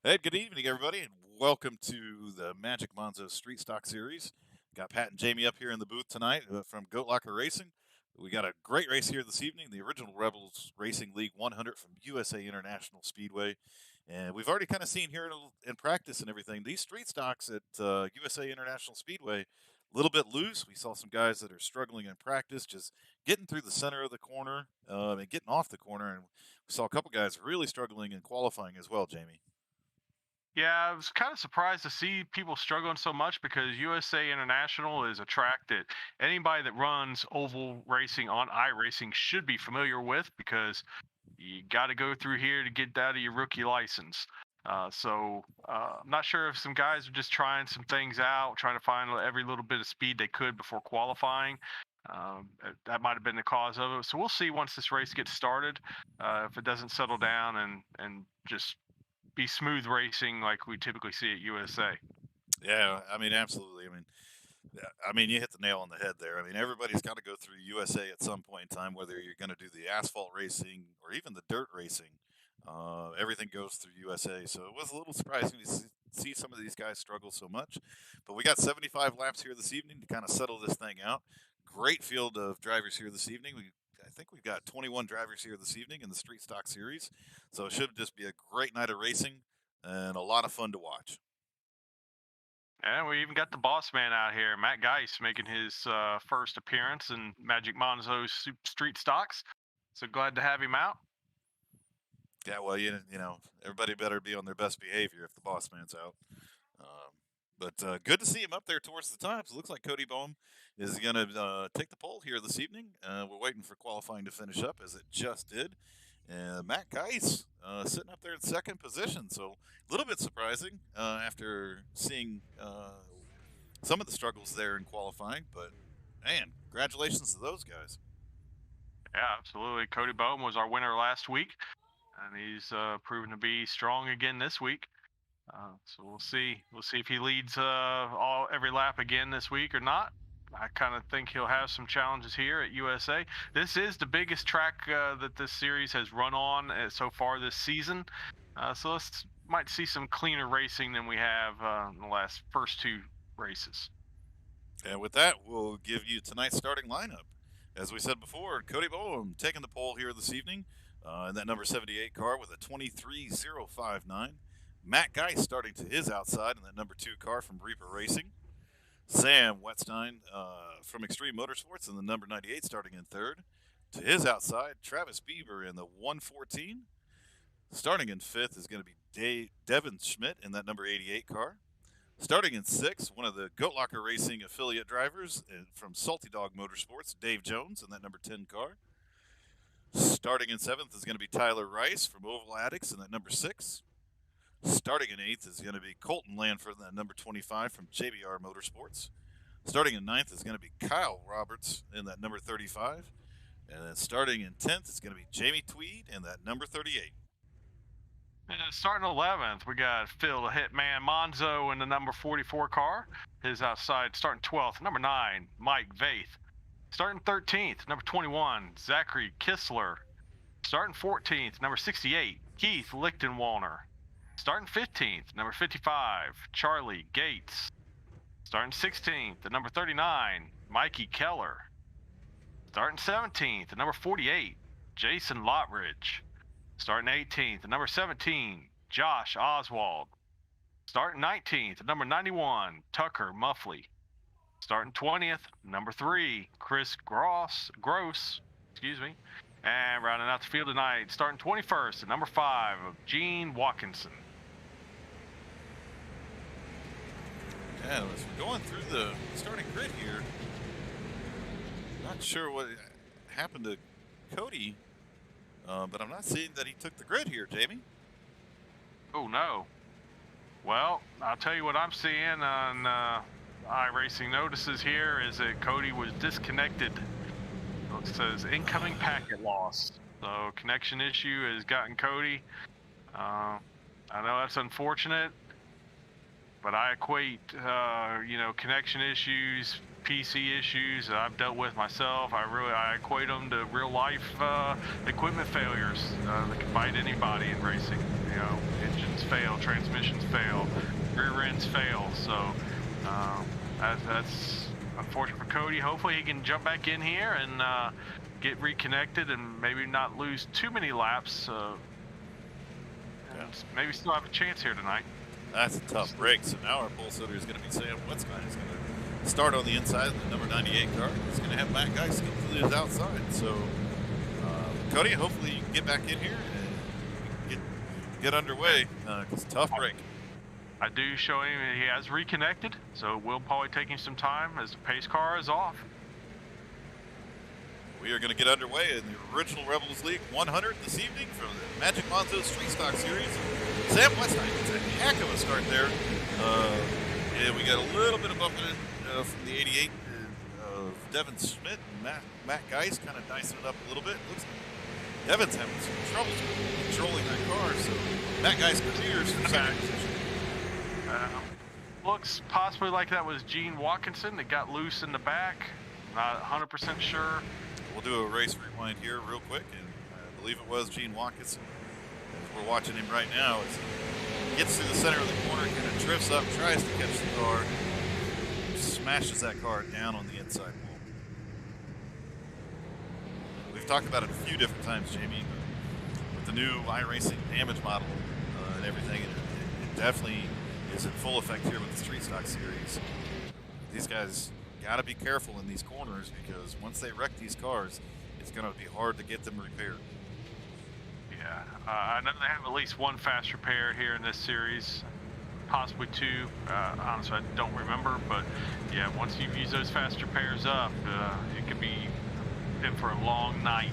Hey, good evening, everybody, and welcome to the Magic Manzo Street Stock Series. Got Pat and Jamie up here in the booth tonight from Goat Locker Racing. We got a great race here this evening, the original Rebels Racing League 100 from USA International Speedway. And we've already kind of seen here in practice and everything, these street stocks at USA International Speedway, a little bit loose. We saw some guys that are struggling in practice, just getting through the center of the corner and getting off the corner. And we saw a couple guys really struggling in qualifying as well, Jamie. Yeah, I was kind of surprised to see people struggling so much because USA International is a track that anybody that runs oval racing on iRacing should be familiar with because you got to go through here to get out of your rookie license. I'm not sure if some guys are just trying some things out, trying to find every little bit of speed they could before qualifying. That might have been the cause of it. So we'll see once this race gets started if it doesn't settle down and just be smooth racing like we typically see at USA. Yeah, I mean, absolutely. I mean, you hit the nail on the head there. I mean, everybody's got to go through USA at some point in time, whether you're going to do the asphalt racing or even the dirt racing. Everything goes through USA, so it was a little surprising to see some of these guys struggle so much. But we got 75 laps here this evening to kind of settle this thing out. Great field of drivers here this evening. I think we've got 21 drivers here this evening in the Street Stock Series, so it should just be a great night of racing and a lot of fun to watch. And we even got the boss man out here, Matt Geis, making his first appearance in Magic Monzo's Street Stocks. So glad to have him out. Yeah, well, you know, everybody better be on their best behavior if the boss man's out. Um, but good to see him up there towards the top. So it looks like Cody Boehm is going to take the pole here this evening. We're waiting for qualifying to finish up, as it just did. And Matt Geis sitting up there in second position. So a little bit surprising after seeing some of the struggles there in qualifying. But man, congratulations to those guys. Yeah, absolutely. Cody Bohm was our winner last week, and he's proven to be strong again this week. So we'll see. We'll see if he leads all every lap again this week or not. I kind of think he'll have some challenges here at USA. This is the biggest track that this series has run on so far this season. So let's might see some cleaner racing than we have in the last first two races. And with that, we'll give you tonight's starting lineup. As we said before, Cody Boehm taking the pole here this evening in that number 78 car with a 23.059. Matt Geis starting to his outside in that number 2 car from Reaper Racing. Sam Wetstein from Extreme Motorsports in the number 98 starting in third. To his outside, Travis Bieber in the 114. Starting in fifth is going to be Devin Schmidt in that number 88 car. Starting in sixth, one of the Goat Locker Racing affiliate drivers from Salty Dog Motorsports, Dave Jones, in that number 10 car. Starting in seventh is going to be Tyler Rice from Oval Addicts in that number 6. Starting in eighth is going to be Colton Lanford in that number 25 from JBR Motorsports. Starting in ninth is going to be Kyle Roberts in that number 35. And then starting in 10th is going to be Jamie Tweed in that number 38. Starting 11th, we got Phil the Hitman Manzo in the number 44 car. His outside starting 12th, number 9, Mike Vaith. Starting 13th, number 21, Zachary Kistler. Starting 14th, number 68, Keith Lichtenwalner. Starting 15th, number 55, Charlie Gates. Starting 16th, the number 39, Mikey Keller. Starting 17th, the number 48, Jason Lotridge. Starting 18th, number 17, Josh Oswald. Starting 19th, number 91, Tucker Muffley. Starting 20th, number 3, Chris Gross, excuse me. And rounding out the field tonight, starting 21st, number 5, Gene Watkinson. Yeah, as we're going through the starting grid here, not sure what happened to Cody, but I'm not seeing that he took the grid here, Jamie. Oh, no. Well, I'll tell you what I'm seeing on iRacing notices here is that Cody was disconnected. It says incoming packet loss. So connection issue has gotten Cody. I know that's unfortunate, but I equate, connection issues, PC issues that I've dealt with myself. I equate them to real life equipment failures that can bite anybody in racing. You know, engines fail, transmissions fail, rear ends fail. So that's unfortunate for Cody. Hopefully he can jump back in here and get reconnected and maybe not lose too many laps. And maybe still have a chance here tonight. That's a tough break. So now our pole sitter is going to be Sam Wetstein. He's going to start on the inside of the number 98 car. He's going to have Matt Geis come to his outside. So, Cody, hopefully you can get back in here and get underway, because tough break. I do show him he has reconnected, so it will probably take him some time as the pace car is off. We are going to get underway in the original Rebels League 100 this evening from the Magic Manzo Street Stock Series. Sam Westheim gets a heck of a start there. Yeah, we got a little bit of bumping from the 88 of Devin Schmidt and Matt Geis kind of dicing it up a little bit. Looks like Devin's having some trouble controlling that car, so Matt Geis clears from second position. Looks possibly like that was Gene Watkinson that got loose in the back. Not 100% sure. We'll do a race rewind here real quick, and I believe it was Gene Watkinson. As we're watching him right now as he gets through the center of the corner, kind of drifts up, tries to catch the car, smashes that car down on the inside wall. We've talked about it a few different times, Jamie, with the new iRacing damage model and everything. It definitely is in full effect here with the Street Stock Series. These guys got to be careful in these corners, because once they wreck these cars, it's going to be hard to get them repaired. Yeah, I know they have at least one fast repair here in this series, possibly two. Honestly, I don't remember, but yeah, once you've used those fast repairs up, it could be in for a long night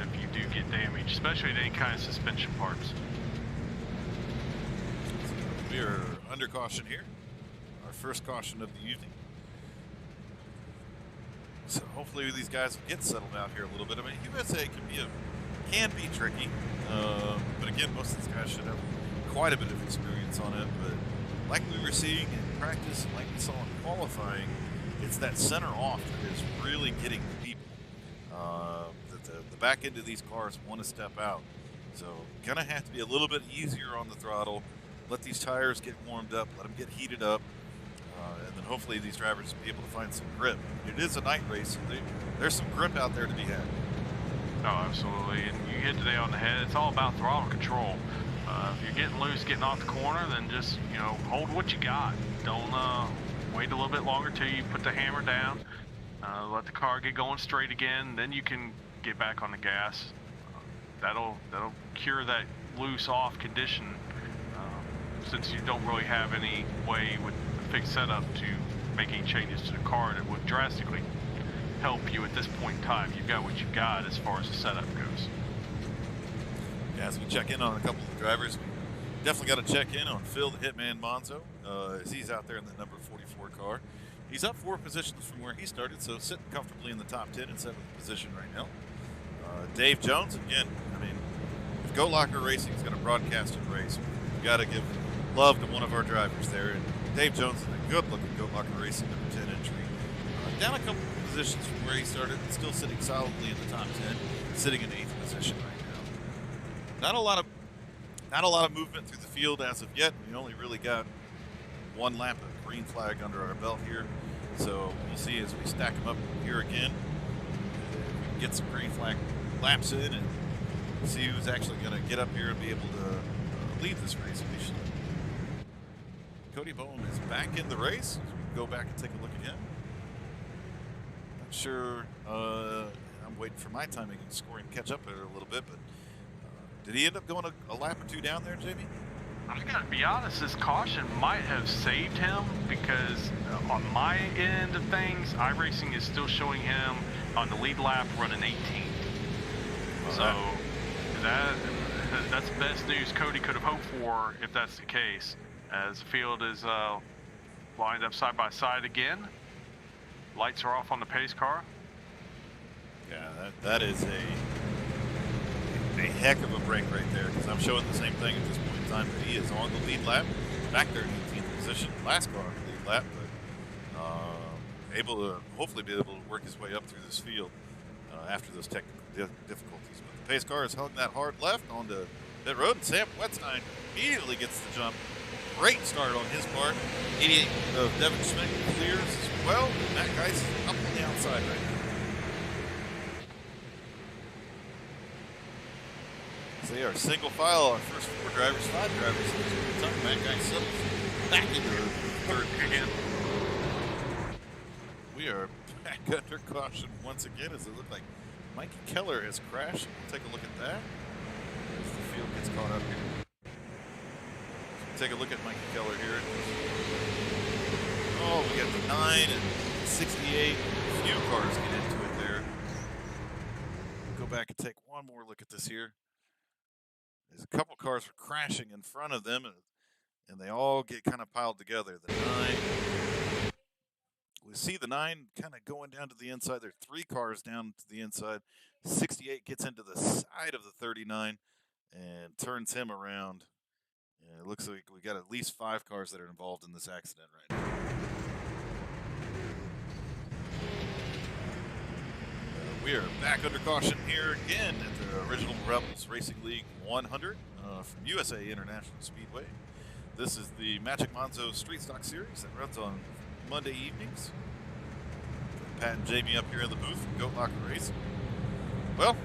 if you do get damage, especially to any kind of suspension parts. We are under caution here, our first caution of the evening. So hopefully these guys will get settled out here a little bit. I mean, USA can be tricky, but again, most of these guys should have quite a bit of experience on it. But like we were seeing in practice, like we saw in qualifying, it's that center off that is really getting the people. That the back end of these cars want to step out. So gonna have to be a little bit easier on the throttle. Let these tires get warmed up. Let them get heated up. And then hopefully these drivers will be able to find some grip. It is a night race, so there's some grip out there to be had. Oh, absolutely. And you hit the nail on the head. It's all about throttle control. If you're getting loose, getting off the corner, then just, hold what you got. Don't wait a little bit longer till you put the hammer down. Let the car get going straight again. Then you can get back on the gas. That'll cure that loose off condition, since you don't really have any way with fixed setup to make any changes to the car that would drastically help you at this point in time. You've got what you've got as far as the setup goes. Yeah, as we check in on a couple of the drivers, we definitely got to check in on Phil the Hitman Manzo, as he's out there in the number 44 car. He's up 4 positions from where he started, so sitting comfortably in the top 10 in 7th position right now. Dave Jones, again, I mean, if Go Locker Racing is going to broadcast a race, we've got to give love to one of our drivers there. And Dave Jones is a good-looking Go Locker Racing number 10 entry. Down a couple of positions from where he started, and still sitting solidly in the top 10, sitting in 8th position right now. Not a lot of movement through the field as of yet. We only really got one lap of green flag under our belt here. So we'll see as we stack them up here again. We can get some green flag laps in and see who's actually going to get up here and be able to lead this race. Cody Bowen is back in the race. We can go back and take a look at him. Not sure. I'm waiting for my timing and scoring to catch up there a little bit, but did he end up going a lap or two down there, Jamie? I gotta be honest, this caution might have saved him, because on my end of things, iRacing is still showing him on the lead lap running 18th. So that's the best news Cody could have hoped for if that's the case, as the field is lined up side by side again. Lights are off on the pace car. Yeah, that is a heck of a break right there, because I'm showing the same thing at this point in time. That he is on the lead lap, back there in 18th position, last car on the lead lap, but able to hopefully be able to work his way up through this field after those technical difficulties. But the pace car has hung that hard left onto pit road, and Sam Wetstein immediately gets the jump. Great start on his part. 88 of Devin Schmidt clears as well. Matt Geis is up on the outside right now. So they are single file, our first 4 drivers, 5 drivers. Matt Geis settles back into the third again. We are back under caution once again as it looked like Mikey Keller has crashed. We'll take a look at that as the field gets caught up here. Take a look at Mikey Keller here. Oh, we got the 9 and 68. A few cars get into it there. We'll go back and take one more look at this here. There's a couple cars were crashing in front of them, and they all get kind of piled together. The 9. We see the 9 kind of going down to the inside. There are 3 cars down to the inside. 68 gets into the side of the 39 and turns him around. And it looks like we got at least 5 cars that are involved in this accident right now. We are back under caution here again at the original Rebels Racing League 100 from USA International Speedway. This is the Magic Manzo Street Stock Series that runs on Monday evenings. Pat and Jamie up here in the booth from Goat Locker Racing. Well,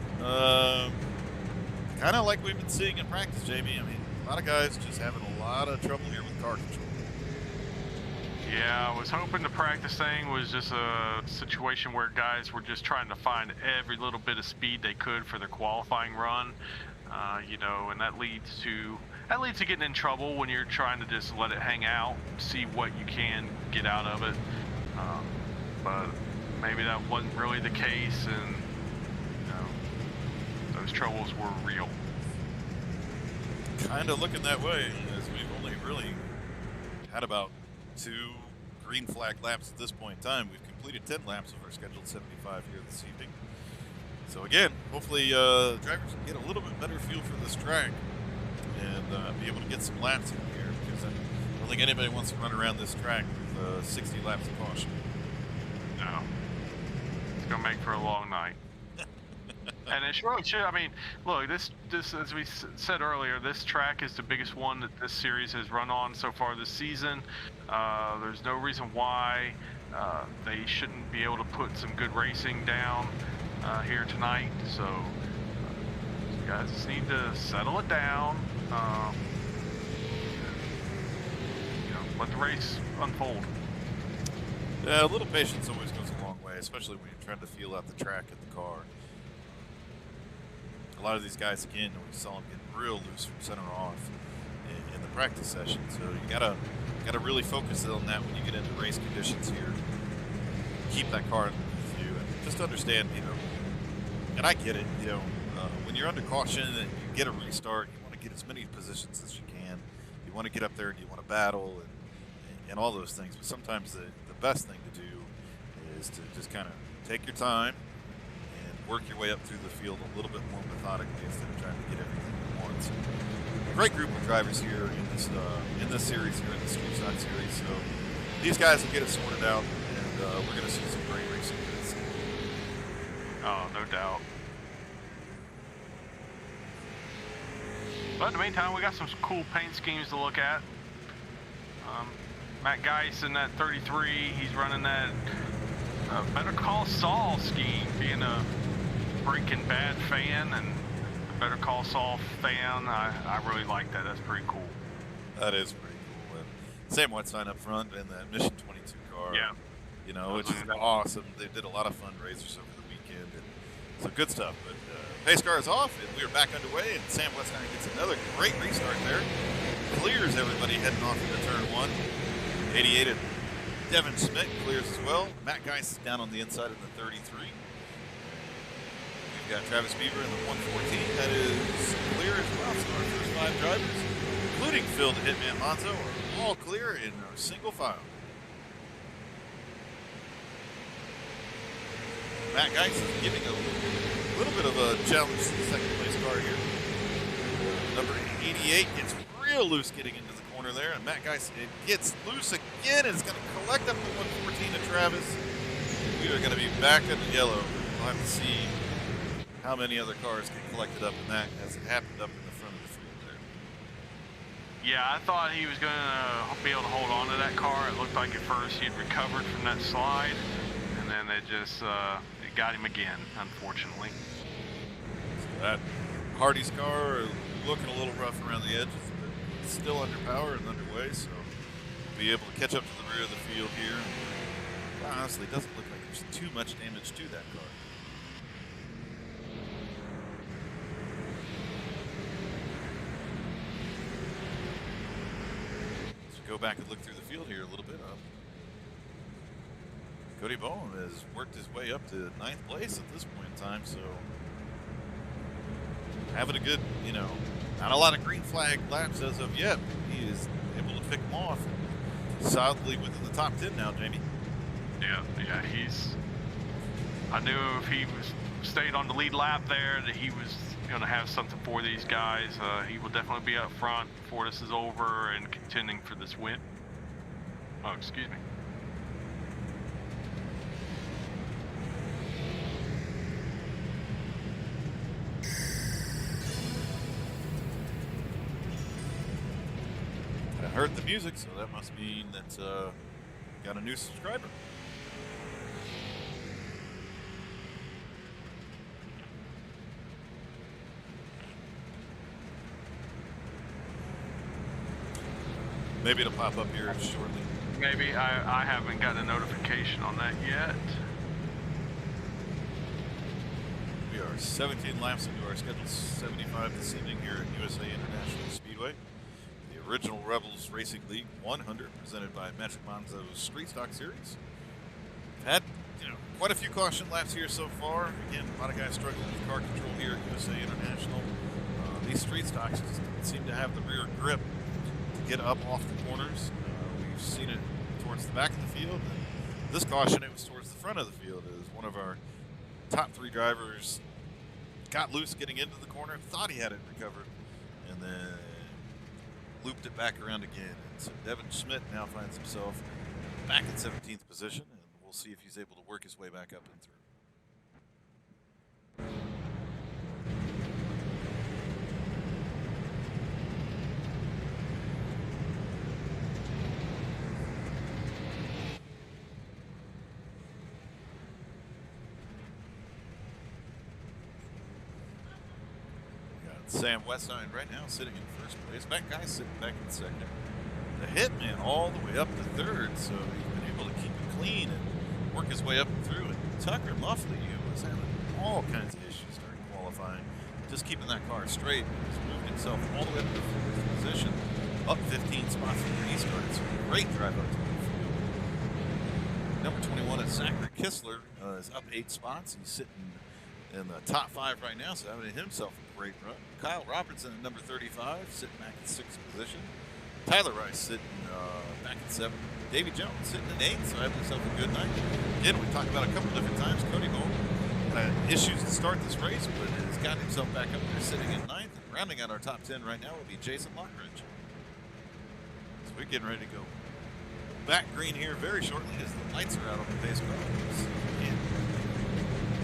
kind of like we've been seeing in practice, Jamie. I mean, a lot of guys just having a lot of trouble here with car control. Yeah, I was hoping the practice thing was just a situation where guys were just trying to find every little bit of speed they could for their qualifying run, and that leads to getting in trouble when you're trying to just let it hang out, see what you can get out of it. But maybe that wasn't really the case, and those troubles were real. Kind of looking that way, as we've only really had about 2 green flag laps at this point in time. We've completed 10 laps of our scheduled 75 here this evening. So again, hopefully drivers can get a little bit better feel for this track and be able to get some laps in here, because I don't think anybody wants to run around this track with 60 laps of caution. No. It's going to make for a long night. And it really should. I mean, look, this as we said earlier, this track is the biggest one that this series has run on so far this season. There's no reason why they shouldn't be able to put some good racing down here tonight. So you guys just need to settle it down. Let the race unfold. Yeah, a little patience always goes a long way, especially when you're trying to feel out the track at the car. A lot of these guys, again, we saw them get real loose from center off in the practice session. So you gotta really focus on that when you get into race conditions here. Keep that car with you, and just understand, and I get it, when you're under caution and you get a restart, you want to get as many positions as you can. You want to get up there and you want to battle and all those things. But sometimes the best thing to do is to just kind of take your time and work your way up through the field a little bit more methodically instead of trying to get everything at once. A great group of drivers here in this series, here in the Street Stock Series. So these guys will get it sorted out, and we're going to see some great racing this season. Oh, no doubt. But in the meantime, we got some cool paint schemes to look at. Matt Geis in that 33, he's running that Better Call Saul scheme, being a Breaking Bad fan and a Better Call Saul fan. I really like that. That's pretty cool. That is pretty cool. Sam Wetstein up front in that Mission 22 car. Yeah. Which is awesome. They did a lot of fundraisers over the weekend, and so good stuff. But pace car is off, and we are back underway, and Sam Wetstein gets another great restart there. Clears everybody heading off into turn 1. 88 and Devin Schmidt clears as well. Matt Geis is down on the inside of the 33. We've got Travis Beaver in the 114. That is clear as well. So our first 5 drivers, including Phil the Hitman Manzo, are all clear in our single file. Matt Geis is giving a little bit of a challenge to the second place car here. Number 88 gets real loose getting into corner there, and Matt Geis gets loose again, and it's going to collect up the 114 to Travis. we are going to be back in the yellow. We'll have to see how many other cars get collected up in that as it happened up in the front of the field there. Yeah, I thought he was going to be able to hold on to that car. It looked like at first he had recovered from that slide, and then they just it got him again, unfortunately. So that Hardy's car looking a little rough around the edges, but it's still under power and underway, so we'll be able to catch up to the rear of the field here. Well, honestly, it doesn't look like there's too much damage to that car. Go back and look through the field here a little bit. Cody Bowen has worked his way up to 9th place at this point in time, so having a good, not a lot of green flag laps as of yet. He is able to pick them off solidly within the top 10 now, Jamie. Yeah, I knew if he stayed on the lead lap there that he was going to have something for these guys. He will definitely be up front before this is over and contending for this win. Oh, excuse me. I heard the music, so that must mean that got a new subscriber. Maybe it'll pop up here shortly. Maybe. I haven't gotten a notification on that yet. We are 17 laps into our schedule 75 this evening here at USA International Speedway. The original Rebels Racing League 100, presented by Magic Manzo Street Stock Series. We've had, quite a few caution laps here so far. Again, a lot of guys struggling with car control here at USA International. These street stocks just don't seem to have the rear grip to get up off the corners. We've seen it towards the back of the field. And this caution, it was towards the front of the field, as one of our top 3 drivers got loose getting into the corner, thought he had it recovered, and then looped it back around again. And so Devin Schmidt now finds himself back in 17th position, and we'll see if he's able to work his way back up and through. Sam Westside right now sitting in first place. That guy's sitting back in second. The Hitman all the way up to third, so he's been able to keep it clean and work his way up and through. And Tucker Muffley, who was having all kinds of issues during qualifying, just keeping that car straight. He's moved himself all the way up to fourth position, up 15 spots from where he started. So great drive up to the field. Number 21 is Zachary Kistler, is up 8 spots. He's sitting in the top 5 right now, so having himself a great run. Kyle Robertson at number 35, sitting back in 6th position. Tyler Rice sitting back in 7th. Davey Jones sitting in 8th, so having himself a good night. Again, we talked about a couple different times. Cody Bowen had issues to start this race, but has gotten himself back up there, sitting in 9th. And rounding out our top 10 right now will be Jason Lockridge. So we're getting ready to go back green here very shortly as the lights are out on the pace car.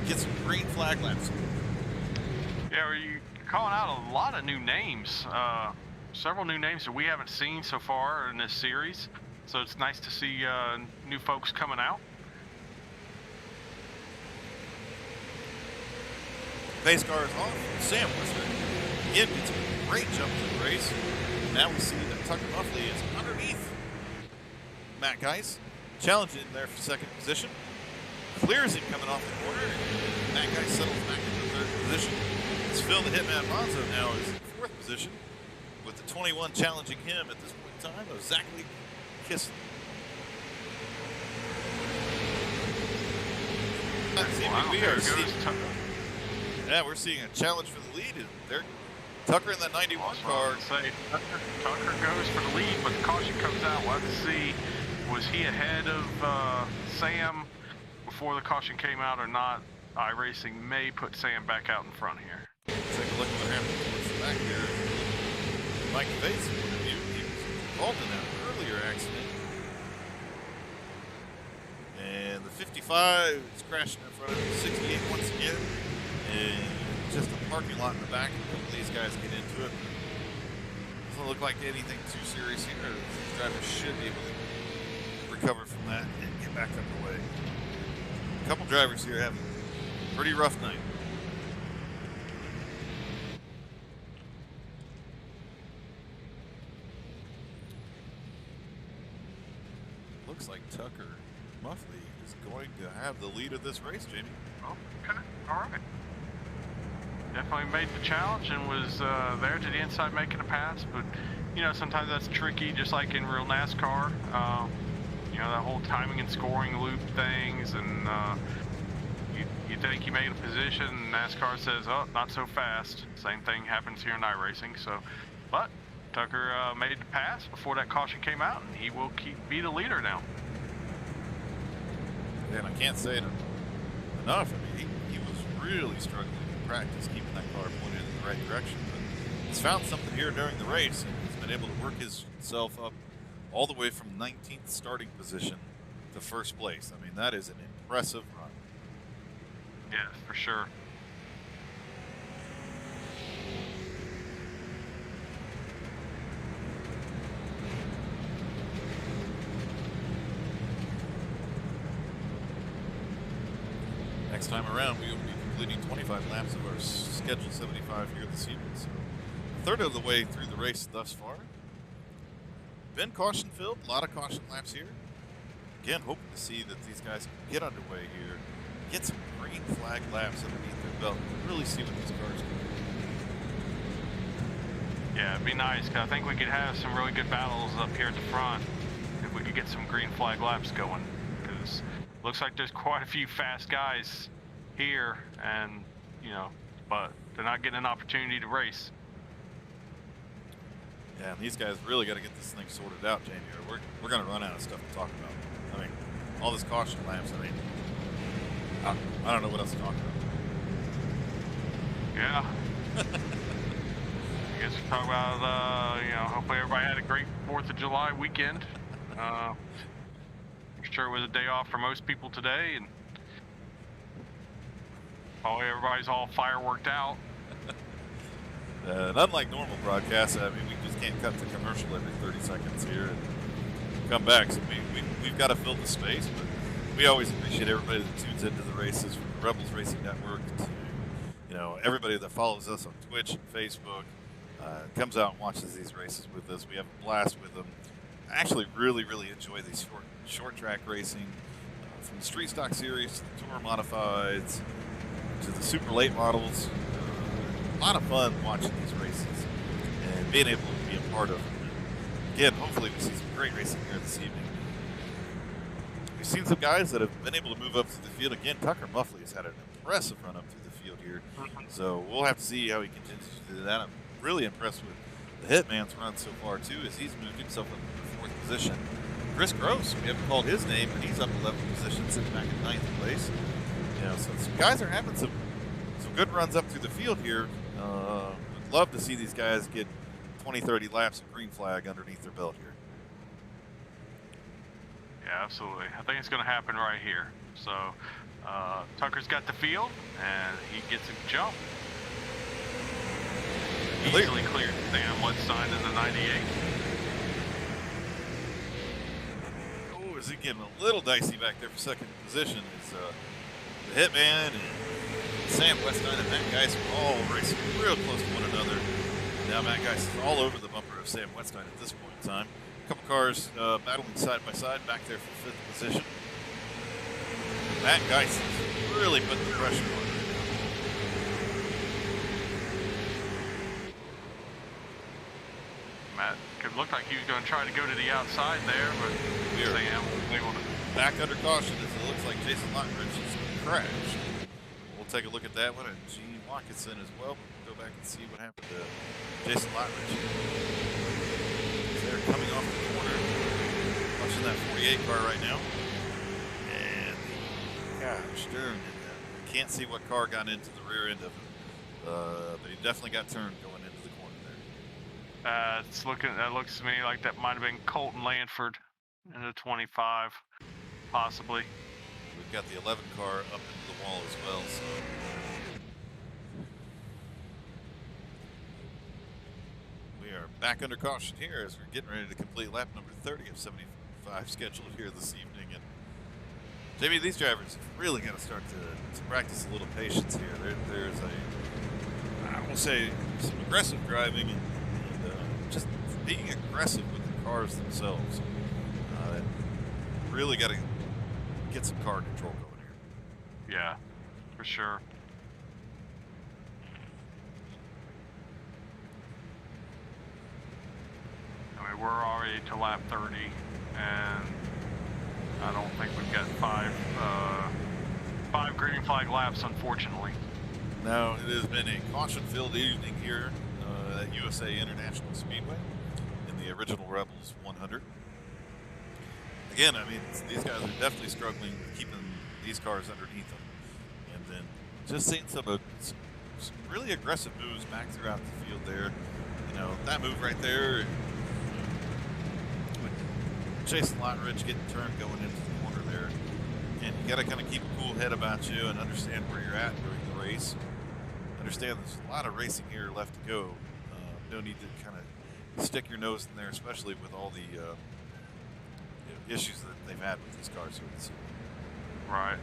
Get some green flag laps. Yeah, we're calling out a lot of new names. Several new names that we haven't seen so far in this series. So it's nice to see new folks coming out. Pace car is off. Sam Wester again gets a great jump to the race. Now we see that Tucker Muffley is underneath Matt Geis, challenging him there for 2nd position. Clears him coming off the corner. Matt Geis settles back into 3rd position. It's Phil the Hitman Manzo now is in 4th position, with the 21 challenging him at this point in time of Zachary Kistler. Wow, we are seeing, we're seeing a challenge for the lead. They're Tucker in that 91 car. Tucker goes for the lead, but the caution comes out. We'll have to see, was he ahead of Sam before the caution came out or not? iRacing may put Sam back out in front here. Take a look at what happened towards the back here. Mike Bates, he was involved in that earlier accident. And the 55 is crashing in front of 68 once again. And just a parking lot in the back. A couple of these guys get into it. Doesn't look like anything too serious here. These drivers should be able to recover from that and get back underway. A couple drivers here having a pretty rough night. Looks like Tucker Muffley is going to have the lead of this race, Jamie. Oh, okay. All right. Definitely made the challenge and was there to the inside making a pass, but you know, sometimes that's tricky, just like in real NASCAR. You know, that whole timing and scoring loop things, and you think you made a position, and NASCAR says, oh, not so fast. Same thing happens here in iRacing. So, but Tucker made the pass before that caution came out, and he will be the leader now. And I can't say it enough. I mean, he was really struggling in practice, keeping that car pointed in the right direction. But he's found something here during the race, and he's been able to work himself up all the way from 19th starting position to first place. I mean, that is an impressive run. Yeah, for sure. Next time around, we will be completing 25 laps of our scheduled 75 here this evening. So, a third of the way through the race thus far. Been caution filled, a lot of caution laps here. Again, hoping to see that these guys can get underway here, get some green flag laps underneath their belt, and really see what these cars can do. Yeah, it'd be nice, because I think we could have some really good battles up here at the front if we could get some green flag laps going, because looks like there's quite a few fast guys here, and you know, but they're not getting an opportunity to race. Yeah, and these guys really got to get this thing sorted out, Jamie, or we're going to run out of stuff to talk about. I mean, all this caution laps, I mean, I don't know what else to talk about. Yeah. I guess we talk about, you know, hopefully everybody had a great 4th of July weekend. I'm sure it was a day off for most people today, and probably everybody's all fireworked out. And unlike normal broadcasts, I mean, we just can't cut to commercial every 30 seconds here and come back. So we've got to fill the space, but we always appreciate everybody that tunes into the races, from the Rebels Racing Network to, you know, everybody that follows us on Twitch and Facebook, comes out and watches these races with us. We have a blast with them. I actually really enjoy these short track racing, from the Street Stock Series to the Tour Modifieds to the super late models. A lot of fun watching these races and being able to be a part of them. Again, hopefully we see some great racing here this evening. We've seen some guys that have been able to move up through the field. Again, Tucker Muffley has had an impressive run up through the field here. So we'll have to see how he continues to do that. I'm really impressed with the Hitman's run so far, too, as he's moved himself up to the 4th position. Chris Gross, we haven't called his name, but he's up 11 positions, sitting back in 9th place. You know, so some guys are having some good runs up through the field here. Would love to see these guys get 20, 30 laps of green flag underneath their belt here. Yeah, absolutely. I think it's going to happen right here. So Tucker's got the field, and he gets a jump. Easily cleared Sam Wetstein in the 98. Oh, is he getting a little dicey back there for second position? Is the Hitman and Sam Wetstein and Matt Geis are all racing real close to one another. Now Matt Geis is all over the bumper of Sam Wetstein at this point in time. A couple cars battling side by side back there for 5th position. Matt Geis is really putting the pressure on. Matt could look like he was going to try to go to the outside there, but Sam was able to. Back under caution as it looks like Jason Lockridge has crashed. We'll take a look at that one, and Gene Watkinson as well. We'll go back and see what happened to Jason Lockridge. They're coming off the corner, watching that 48 car right now. And gosh darn it, can't see what car got into the rear end of him, but he definitely got turned going into the corner there. That looks to me like that might have been Colton Lanford in the 25, possibly. we've got the 11 car up into the wall as well. So we are back under caution here as we're getting ready to complete lap number 30 of 75 scheduled here this evening. And Jamie, these drivers have really got to start to practice a little patience here. There's I won't say some aggressive driving and just being aggressive with the cars themselves. Really got to get some car control going here. Yeah, for sure. I mean, we're already to lap 30, and I don't think we've got five green flag laps, unfortunately. Now, it has been a caution-filled evening here at USA International Speedway in the original Rebels 100. Again, I mean, these guys are definitely struggling with keeping these cars underneath them. And then just seeing some really aggressive moves back throughout the field there. You know, that move right there, with Chase Lotridge getting turned going into the corner there. And you got to kind of keep a cool head about you and understand where you're at during the race. Understand there's a lot of racing here left to go. No need to kind of stick your nose in there, especially with all the issues that they've had with these cars here this year. Right.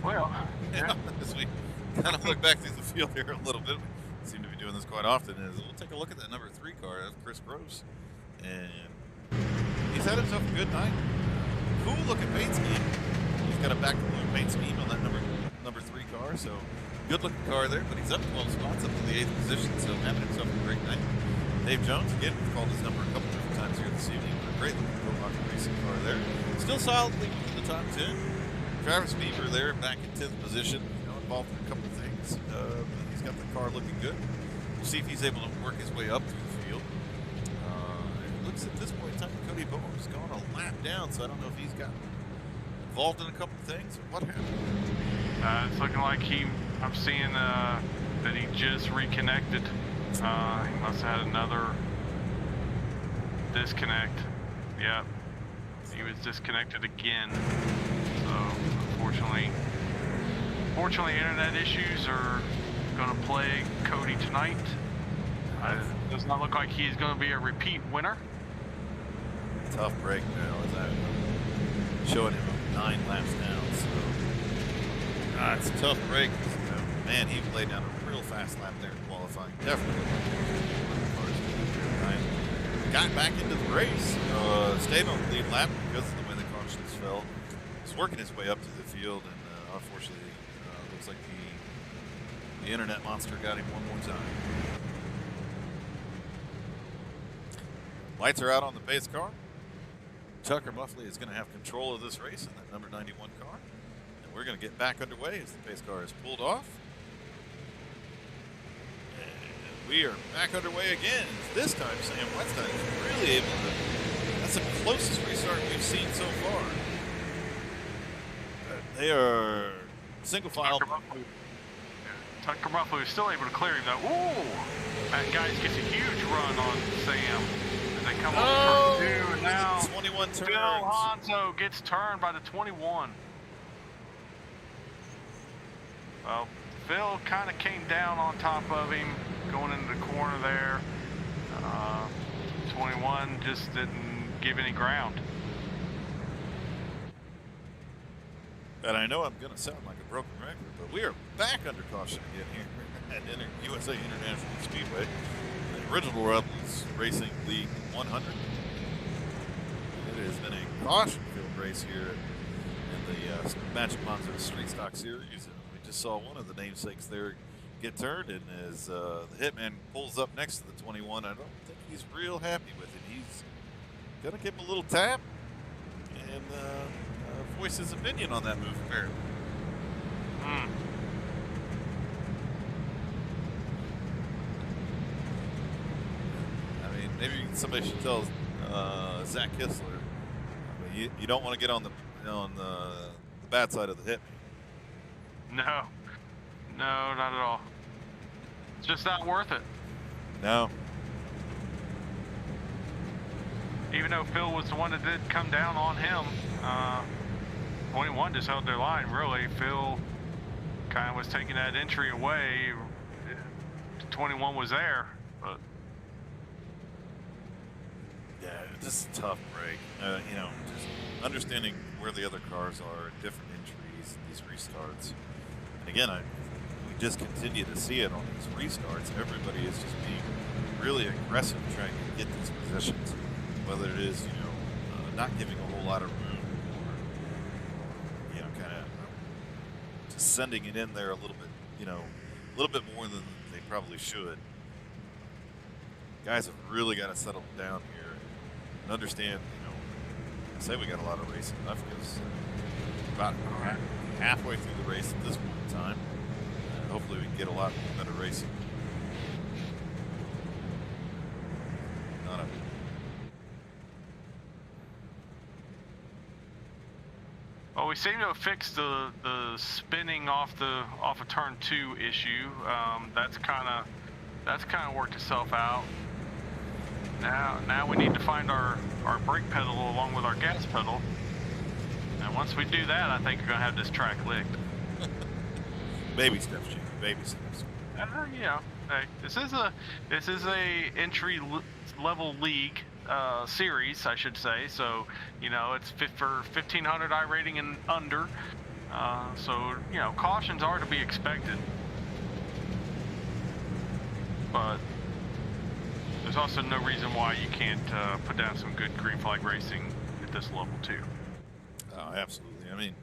Well, yeah. As we kind of look back through the field here a little bit, we seem to be doing this quite often. We'll take a look at that number 3 car. That's Chris Gross, and he's had himself a good night. Cool looking paint scheme. He's got a back to blue paint scheme on that number 3 car, so good looking car there. But he's up 12 spots, up to the 8th position, so having himself a great night. Dave Jones, again, we've called his number a couple different times here this evening. A great looking Go-Rock racing car there. Still solidly in the top 10. Travis Beaver there, back in 10th position, involved in a couple of things. But he's got the car looking good. We'll see if he's able to work his way up through the field. It looks at this point in time, Cody Boehm's gone a lap down, so I don't know if he's got involved in a couple of things or what happened. It's looking like I'm seeing that he just reconnected. He must have had another disconnect. Yep. He was disconnected again. So, unfortunately, internet issues are going to plague Cody tonight. It does not look like he's going to be a repeat winner. Tough break now, as I'm showing him 9 laps down. So, it's a tough break. Man, he laid down a real fast lap there in qualifying. Definitely. Got back into the race. Stayed on the lead lap because of the way the cautions fell. He's working his way up to the field, and unfortunately, looks like the internet monster got him one more time. Lights are out on the pace car. Tucker Muffley is going to have control of this race in that number 91 car. And we're going to get back underway as the pace car is pulled off. And we are back underway again. This time, Sam Wetstein is really able to. That's the closest restart we've seen so far. They are single file. Tucker Muffley is still able to clear him though. Ooh! That guy gets a huge run on Sam. They come up to turn 2, and now 21 turns. Phil Manzo gets turned by the 21. Well, Phil kind of came down on top of him going into the corner there. 21 just didn't give any ground. And I know I'm going to sound like a broken record, but we are back under caution again here at USA International Speedway. The original Rebels Racing League 100. It has been a caution-filled race here in the Magic Manzo Street Stock Series. And we just saw one of the namesakes there get turned, and as the Hitman pulls up next to the 21, I don't think he's real happy with it. He's going to give him a little tap and voice his opinion on that move, apparently. I mean, maybe somebody should tell Zach Kistler. I mean, you don't want to get on the bad side of the hit. No, not at all. It's just not worth it. No. Even though Phil was the one that did come down on him, 21 just held their line, really. Phil kind of was taking that entry away. 21 was there, but... Yeah, just a tough break. You know, just understanding where the other cars are, different entries, these restarts. And again, we just continue to see it on these restarts. Everybody is just being really aggressive trying to get these positions, whether it is, you know, not giving a whole lot of room or, you know, kind of just sending it in there a little bit, you know, a little bit more than they probably should. Guys have really got to settle down here and understand, you know, I say we got a lot of racing left because about halfway through the race at this point in time. Hopefully we can get a lot better racing. Well, we seem to have fixed the spinning off of turn 2 issue. That's kind of worked itself out. Now we need to find our brake pedal along with our gas pedal. And once we do that, I think we're gonna have this track licked. Baby steps, Jake. Baby steps. Yeah. Hey, this is a entry level league series, I should say. So you know it's fit for 1500 I rating and under. So you know cautions are to be expected, but there's also no reason why you can't put down some good green flag racing at this level too. Oh, absolutely. I mean,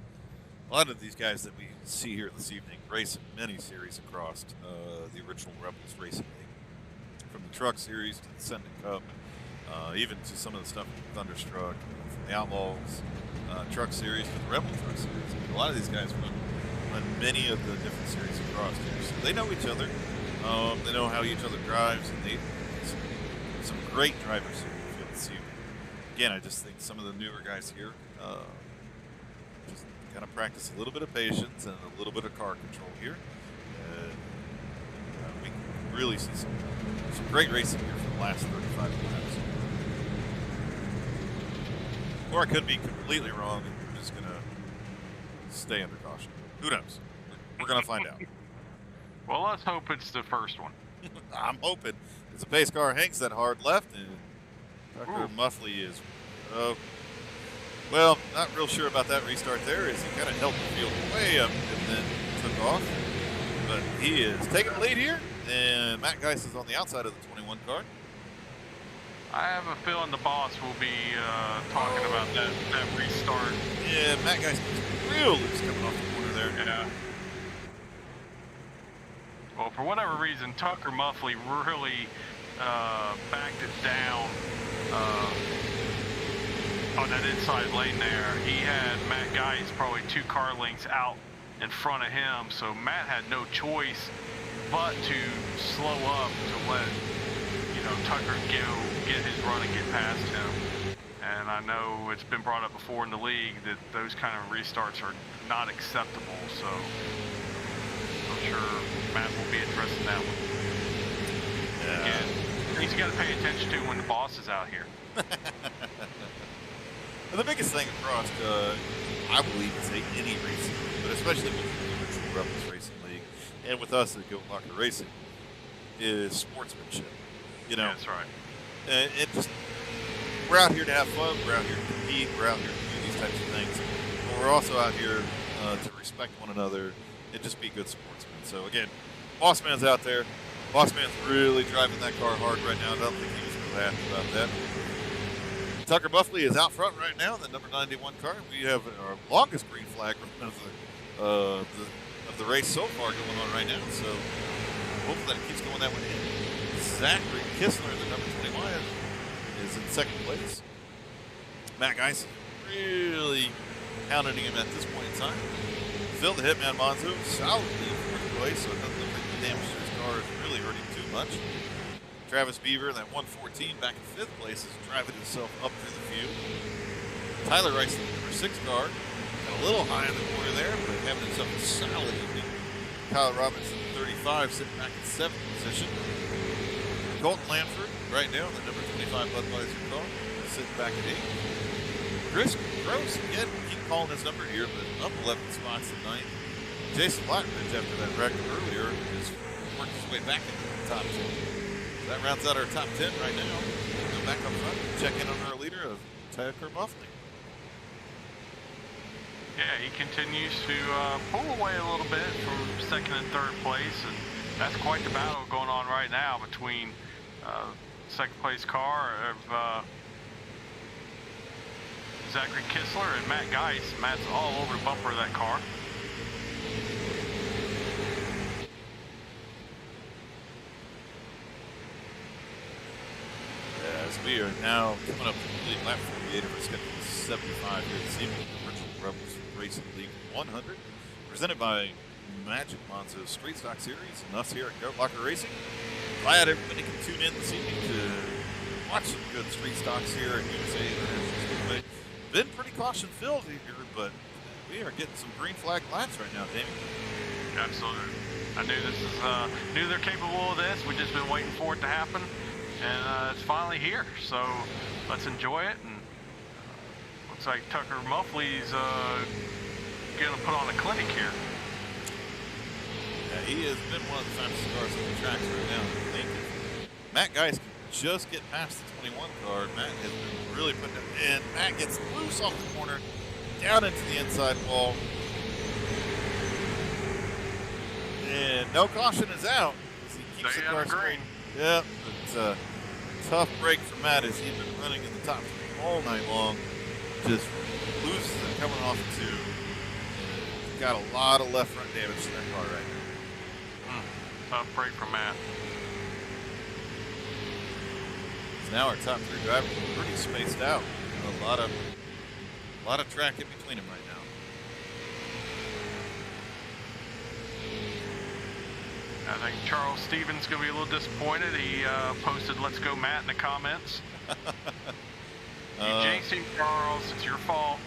a lot of these guys that we see here this evening race in many series across the original Rebels Racing League, from the Truck Series to the Sending Cup, even to some of the stuff from Thunderstruck, from the Outlaws Truck Series to the Rebel Truck Series. I mean, a lot of these guys run many of the different series across here, so they know each other. They know how each other drives, and they some great drivers here in the field this evening. Again, I just think some of the newer guys here just kind of practice a little bit of patience and a little bit of car control here. We can really see some great racing here for the last 35 laps. Or I could be completely wrong and we're just going to stay under caution. Who knows? We're going to find out. Well, let's hope it's the first one. I'm hoping. As the pace car hangs that hard left, and Tucker Muffley is, well, not real sure about that restart there, as he kind of held the field way up and then took off. But he is taking the lead here, and Matt Geis is on the outside of the 21 car. I have a feeling the boss will be talking about that restart. Yeah, Matt Geis is real loose coming off the corner there. Yeah. Well, for whatever reason, Tucker Muffley really backed it down on that inside lane there. He had Matt Geis probably 2 car lengths out in front of him, so Matt had no choice but to slow up to let Tucker get his run and get past him. And I know it's been brought up before in the league that those kind of restarts are not acceptable, so I'm sure Matt will be addressing that one. Yeah. Again, things you got to pay attention to when the boss is out here. The biggest thing across, I believe, is any racing, but especially with the original Rebels Racing League and with us at Goat Locker Racing, is sportsmanship. You know, that's right. It just, we're out here to have fun. We're out here to compete. We're out here to do these types of things. But we're also out here to respect one another and just be good sportsmen. So again, Boss Man's out there. Boss Man's really driving that car hard right now. I don't think he was real happy about that. Tucker Muffley is out front right now in the number 91 car. We have our longest green flag of the race so far going on right now. So hopefully that keeps going that way. Zachary Kistler in the number 21 is in second place. Matt Geis really pounding him at this point in time. Phil the Hitman Manzo solidly in fourth place, so it doesn't look like the damage to his car is really hurting too much. Travis Beaver in that 114 back in fifth place is driving himself up through the field. Tyler Rice in the number 6 car, got a little high in the corner there, but having himself a solid evening. Kyle Robinson, 35, sitting back in 7th position. Colton Lanford, right now, the number 25 Budweiser car, sitting back at 8th. Chris Gross, again, keep calling his number here, but up 11 spots at 9th. Jason Blackridge, after that wreck earlier, just worked his way back into the top 10. So that rounds out our top 10 right now. We'll go back up front and check in on our leader of Tucker Muffley. Yeah, he continues to pull away a little bit from 2nd and 3rd place, and that's quite the battle going on right now between 2nd place car of Zachary Kistler and Matt Geis. Matt's all over the bumper of that car. As we are now coming up to the lap 48 of our schedule 75 here this evening, the Bristol Rebels Racing League 100, presented by Magic Manzo Street Stock Series and us here at Go Blocker Racing. Glad everybody can tune in this evening to watch some good street stocks here at USA International Speedway. Been pretty caution-filled here, but we are getting some green flag laps right now, Damien. Absolutely. I knew they're capable of this. We've just been waiting for it to happen, and it's finally here. So let's enjoy it. And looks like Tucker Muffley's going to put on a clinic here. Yeah, he has been one of the fastest cars on the tracks right now. I think Matt Geis can just get past the 21 car. Matt has been really putting it in. Matt gets loose off the corner, down into the inside wall. And no caution is out as he keeps the car straight. Yep, it's a tough break for Matt as he's been running in the top 3 all night long. Just loses it coming off the 2. Got a lot of left front damage to that car right now. Tough break for Matt. So now our top 3 drivers are pretty spaced out. A lot of track in between them right now. I think Charles Stevens going to be a little disappointed. He posted "Let's go, Matt" in the comments. You jinxed him, Charles. It's your fault.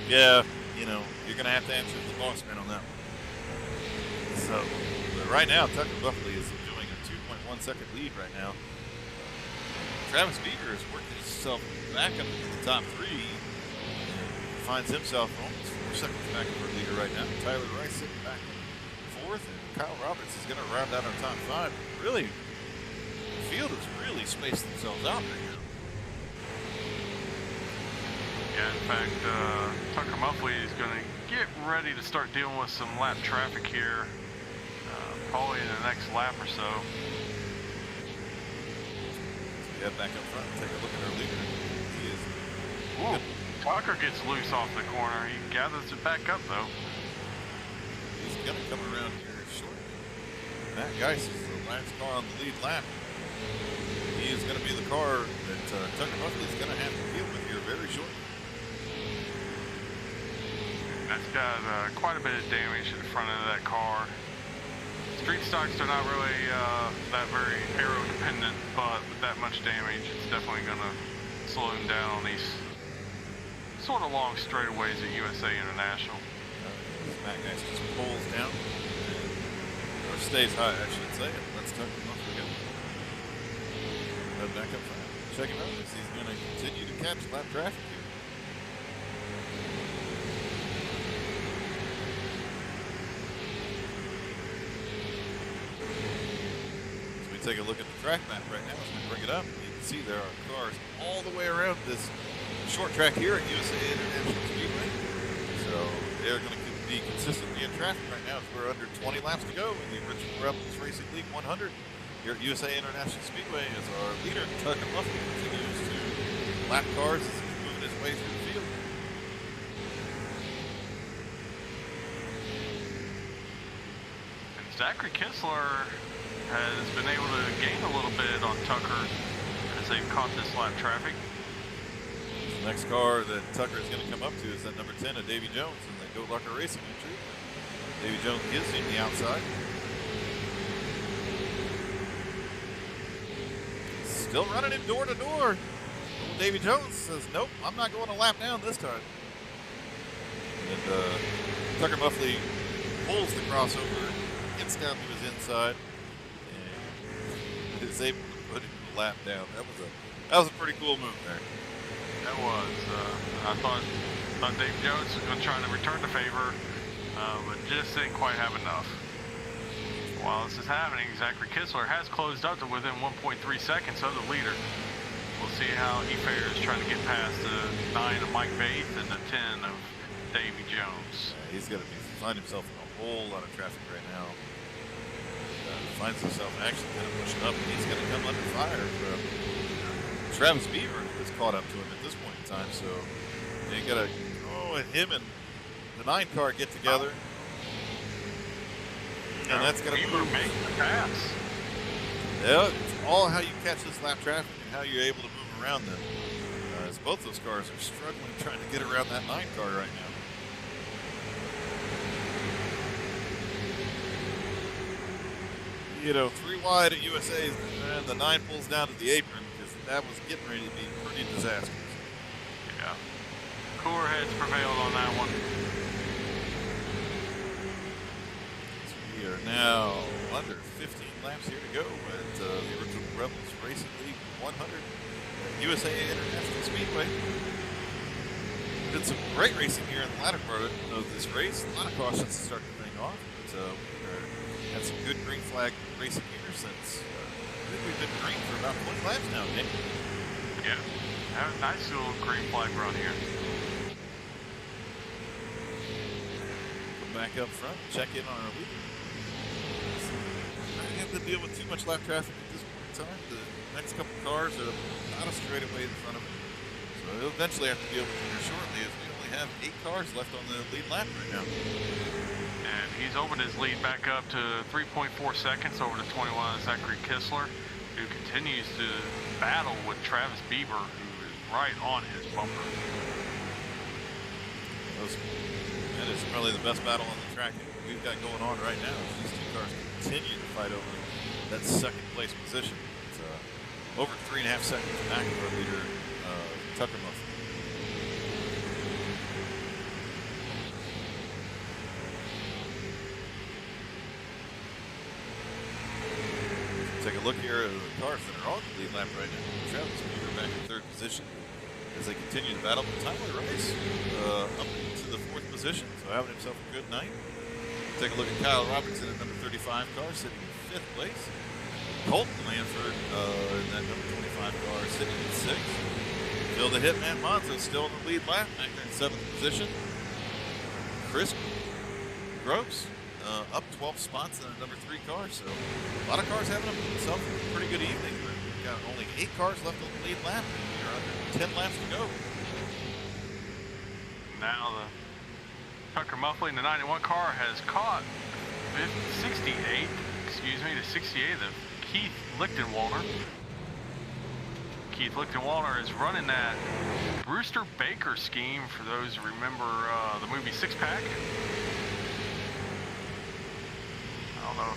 Yeah, you know, you're going to have to answer to the boss man on that one. So, but right now, Tucker Muffley is enjoying a 2.1 second lead right now. Travis Beaver is working himself back up into the top 3. Finds himself almost 4 seconds back of our leader right now. Tyler Rice sitting back in 4th, and Kyle Roberts is going to round out our top 5. Really, the field has really spaced themselves out right now. Yeah, in fact, Tucker Muffley is going to get ready to start dealing with some lap traffic here, probably in the next lap or so. So yeah, back up front and take a look at our leader. He is. Ooh, Tucker gets loose off the corner. He gathers it back up, though. He's going to come around here shortly. Matt Geis is the last car on the lead lap. He is going to be the car that Tucker Muffley is going to have to deal with here very shortly. That's got quite a bit of damage in the front end of that car. Street stocks are not really that very aero dependent, but with that much damage, it's definitely going to slow him down on these sort of long straightaways at USA International. Matt Geis just pulls down, or stays high, I should say. Let's Tucker Muffley go. Head back up front. Check him out as he's going to continue to catch lap traffic here. Take a look at the track map right now as we bring it up. You can see there are cars all the way around this short track here at USA International Speedway. So they're going to be consistently in traffic right now as we're under 20 laps to go in the Bristol Rebels Racing League 100 here at USA International Speedway as our leader, Tucker Muffley, continues to lap cars as he's moving his way through the field. And Zachary Kistler has been able to gain a little bit on Tucker as they've caught this lap traffic. The next car that Tucker is going to come up to is that number 10 of Davy Jones in the Go Lucker Racing entry. Davy Jones gives him the outside. Still running him door to door. Davy Jones says, nope, I'm not going a lap down this time. And Tucker Muffley pulls the crossover, gets down to his inside, and is able to put the lap down. That was a pretty cool move there. That was. I thought Dave Jones was going to try to return the favor, but just didn't quite have enough. While this is happening, Zachary Kissler has closed up to within 1.3 seconds of the leader. We'll see how he fares trying to get past the 9 of Mike Vaith and the 10 of Davey Jones. Yeah, he's going to find himself in a whole lot of traffic right now. Finds himself actually kind of pushing up, and he's going to come under fire from Travis Beaver, who's caught up to him at this point in time. So you got to him and the 9 car get together. And that's going to make the pass. Yeah, it's all how you catch this lap traffic and how you're able to move around them. As both those cars are struggling trying to get around that 9 car right now. You know, 3 wide at USA, and the 9 pulls down to the apron because that was getting ready to be pretty disastrous. Yeah. Cooler heads prevailed on that one. We are now under 15 laps here to go at the original Rebels Racing League 100 at USA International Speedway. Did some great racing here in the latter part of this race. A lot of cautions to start the thing off, but we've had some good green flag racing here since I think we've been green for about 20 laps now, Nick. Yeah, have a nice little green flag run here. Come back up front, check in on our leader. Not have to deal with too much lap traffic at this point in time. The next couple cars are not a straightaway in front of it. So he'll eventually have to deal with it here shortly as we only have 8 cars left on the lead lap right now. And he's opened his lead back up to 3.4 seconds over to 21 Zachary Kissler, who continues to battle with Travis Beaver, who is right on his bumper. That is probably the best battle on the track we've got going on right now. These 2 cars continue to fight over that second place position. It's over 3.5 seconds back of our leader, Tucker Muffin. Take a look here at the cars that are on the lead lap right now. Travis Beaver back in 3rd position as they continue to battle. Tyler Rice up to the 4th position, so having himself a good night. Take a look at Kyle Robertson at number 35 car, sitting in 5th place. Colton Lanford in that number 25 car, sitting in 6th. Phil the Hitman Manzo still in the lead lap, back there in 7th position. Chris Groves up 12 spots in the number 3 car, so a lot of cars having themselves a pretty good evening. We've got only 8 cars left on the lead lap, and we're under 10 laps to go. Now the Tucker Muffley in the 91 car has caught 68 of Keith Lichtenwalder. Keith Lichtenwalder is running that Brewster Baker scheme for those who remember the movie Six Pack. I don't know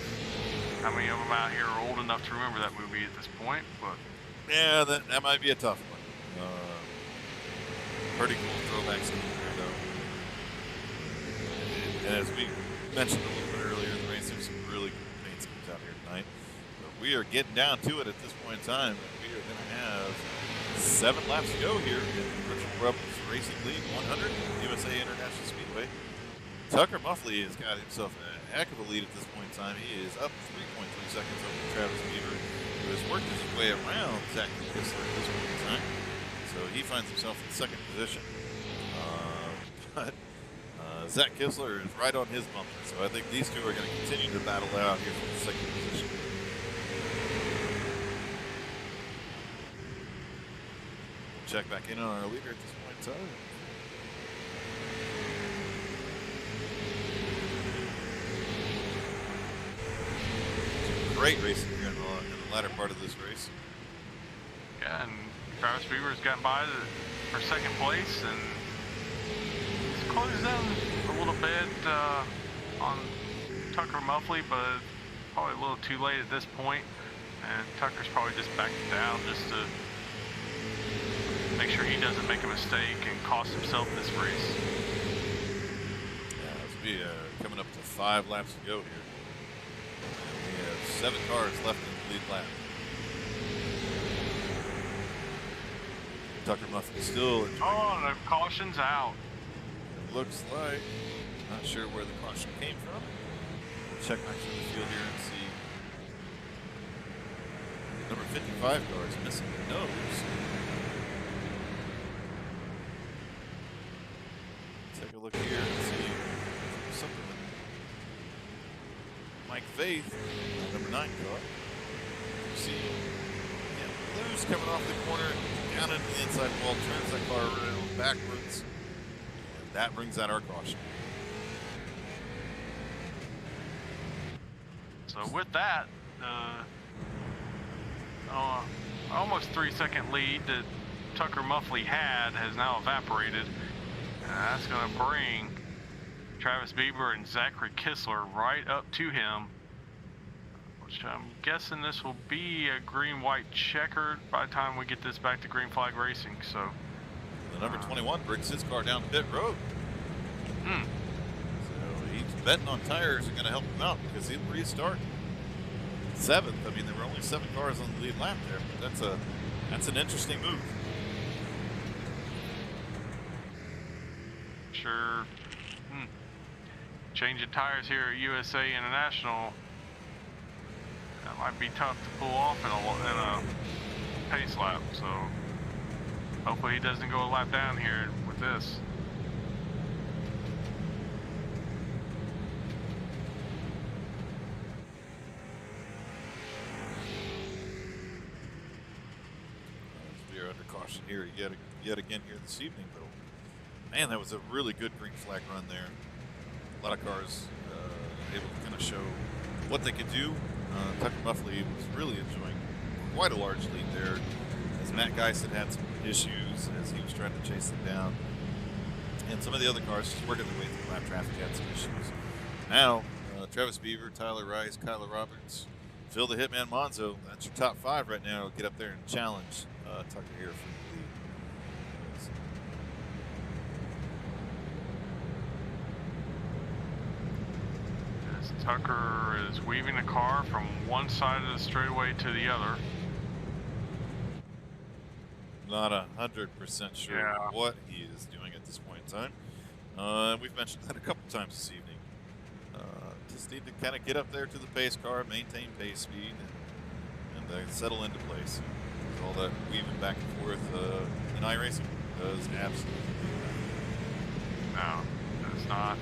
how many of them out here are old enough to remember that movie at this point, but yeah, that might be a tough one. Pretty cool throwback scheme there, though. And as we mentioned a little bit earlier in the race, there's some really cool paint schemes out here tonight. But we are getting down to it at this point in time. We are going to have 7 laps to go here in the Bristol Rebels Racing League 100 USA International Speedway. Tucker Muffley has got himself a heck of a lead at this point in time. He is up 3.3 seconds over Travis Beaver, who has worked his way around Zachary Kissler at this point in time. So he finds himself in 2nd position. But Zach Kissler is right on his bumper, so I think these 2 are going to continue to battle out here for the 2nd position. We'll check back in on our leader at this point in time. Great racing here in the latter part of this race. yeah, and Travis Beaver's gotten by for 2nd place, and he's closed in a little bit on Tucker Muffley, but probably a little too late at this point. And Tucker's probably just backed down just to make sure he doesn't make a mistake and cost himself this race. Yeah, it was a We are coming up to 5 laps to go here. And we have 7 cars left in the lead lap. Tucker Muffin still enjoying. Oh, the caution's out. It looks like, not sure where the caution came from. We'll check back through the field here and see. Number 55 car is missing the nose. Take a look here and see if there's something with Mike Faith, number 9 car. You see, yeah, loose coming off the corner, down into the inside wall, turns that car around backwards, and that brings out our caution. So with that, almost 3-second lead that Tucker Muffley had has now evaporated. And that's going to bring Travis Bieber and Zachary Kistler right up to him, which I'm guessing this will be a green-white checkered by the time we get this back to green flag racing. So the number 21 brings his car down pit road. So he's betting on tires are going to help him out because he'll restart 7th. I mean, there were only 7 cars on the lead lap there, but that's an interesting move. Sure. Changing tires here at USA International, that might be tough to pull off in a pace lap. So hopefully he doesn't go a lap down here with this. We are under caution here yet again here this evening, but man, that was a really good green flag run there. A lot of cars able to kind of show what they could do. Tucker Muffley was really enjoying quite a large lead there, as Matt Geist had some issues as he was trying to chase them down. And some of the other cars just working their way through lap traffic had some issues. Now, Travis Beaver, Tyler Rice, Kyler Roberts, Phil the Hitman Manzo, that's your top 5 right now. Get up there and challenge Tucker here for the lead. Tucker is weaving the car from one side of the straightaway to the other. Not 100% sure what he is doing at this point in time. We've mentioned that a couple times this evening. Just need to kind of get up there to the pace car, maintain pace speed, and settle into place. All that weaving back and forth in iRacing does absolutely no, it's not.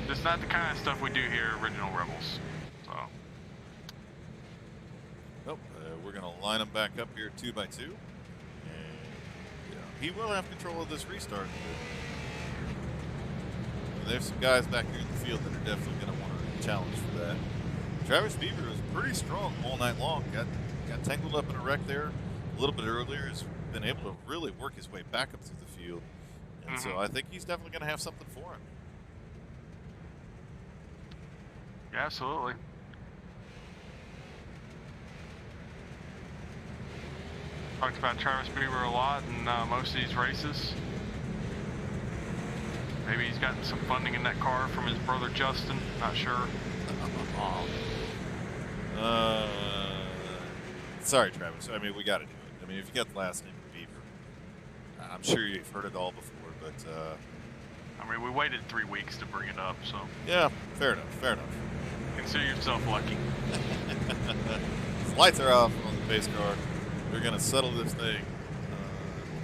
It's not the kind of stuff we do here at Original Rebels. So. Nope. We're going to line them back up here 2 by 2. And he will have control of this restart. There's some guys back here in the field that are definitely going to want to challenge for that. Travis Beaver was pretty strong all night long. Got tangled up in a wreck there a little bit earlier. Has been able to really work his way back up through the field. And so I think he's definitely going to have something for him. Yeah, absolutely. Talked about Travis Beaver a lot in most of these races. Maybe he's gotten some funding in that car from his brother Justin. Not sure. Sorry, Travis. I mean, we got to do it. I mean, if you got the last name of Beaver, I'm sure you've heard it all before, but I mean, we waited 3 weeks to bring it up, so. Yeah, fair enough. Fair enough. Consider yourself lucky. The lights are off on the pace car. We're going to settle this thing.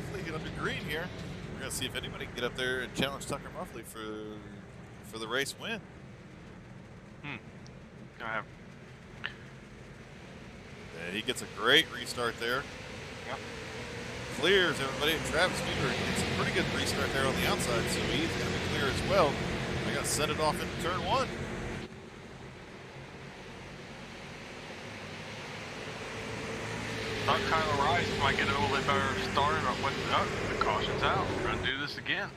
Hopefully get under green here. We're going to see if anybody can get up there and challenge Tucker Muffley for the race win. Gonna have. Yeah, he gets a great restart there. Yep. Clears everybody. Travis Beaver gets a pretty good restart there on the outside, so he's going to be clear as well. I got to set it off into turn 1. Thought Kyler Rice might get a little bit better start, but the caution's out. We're going to do this again.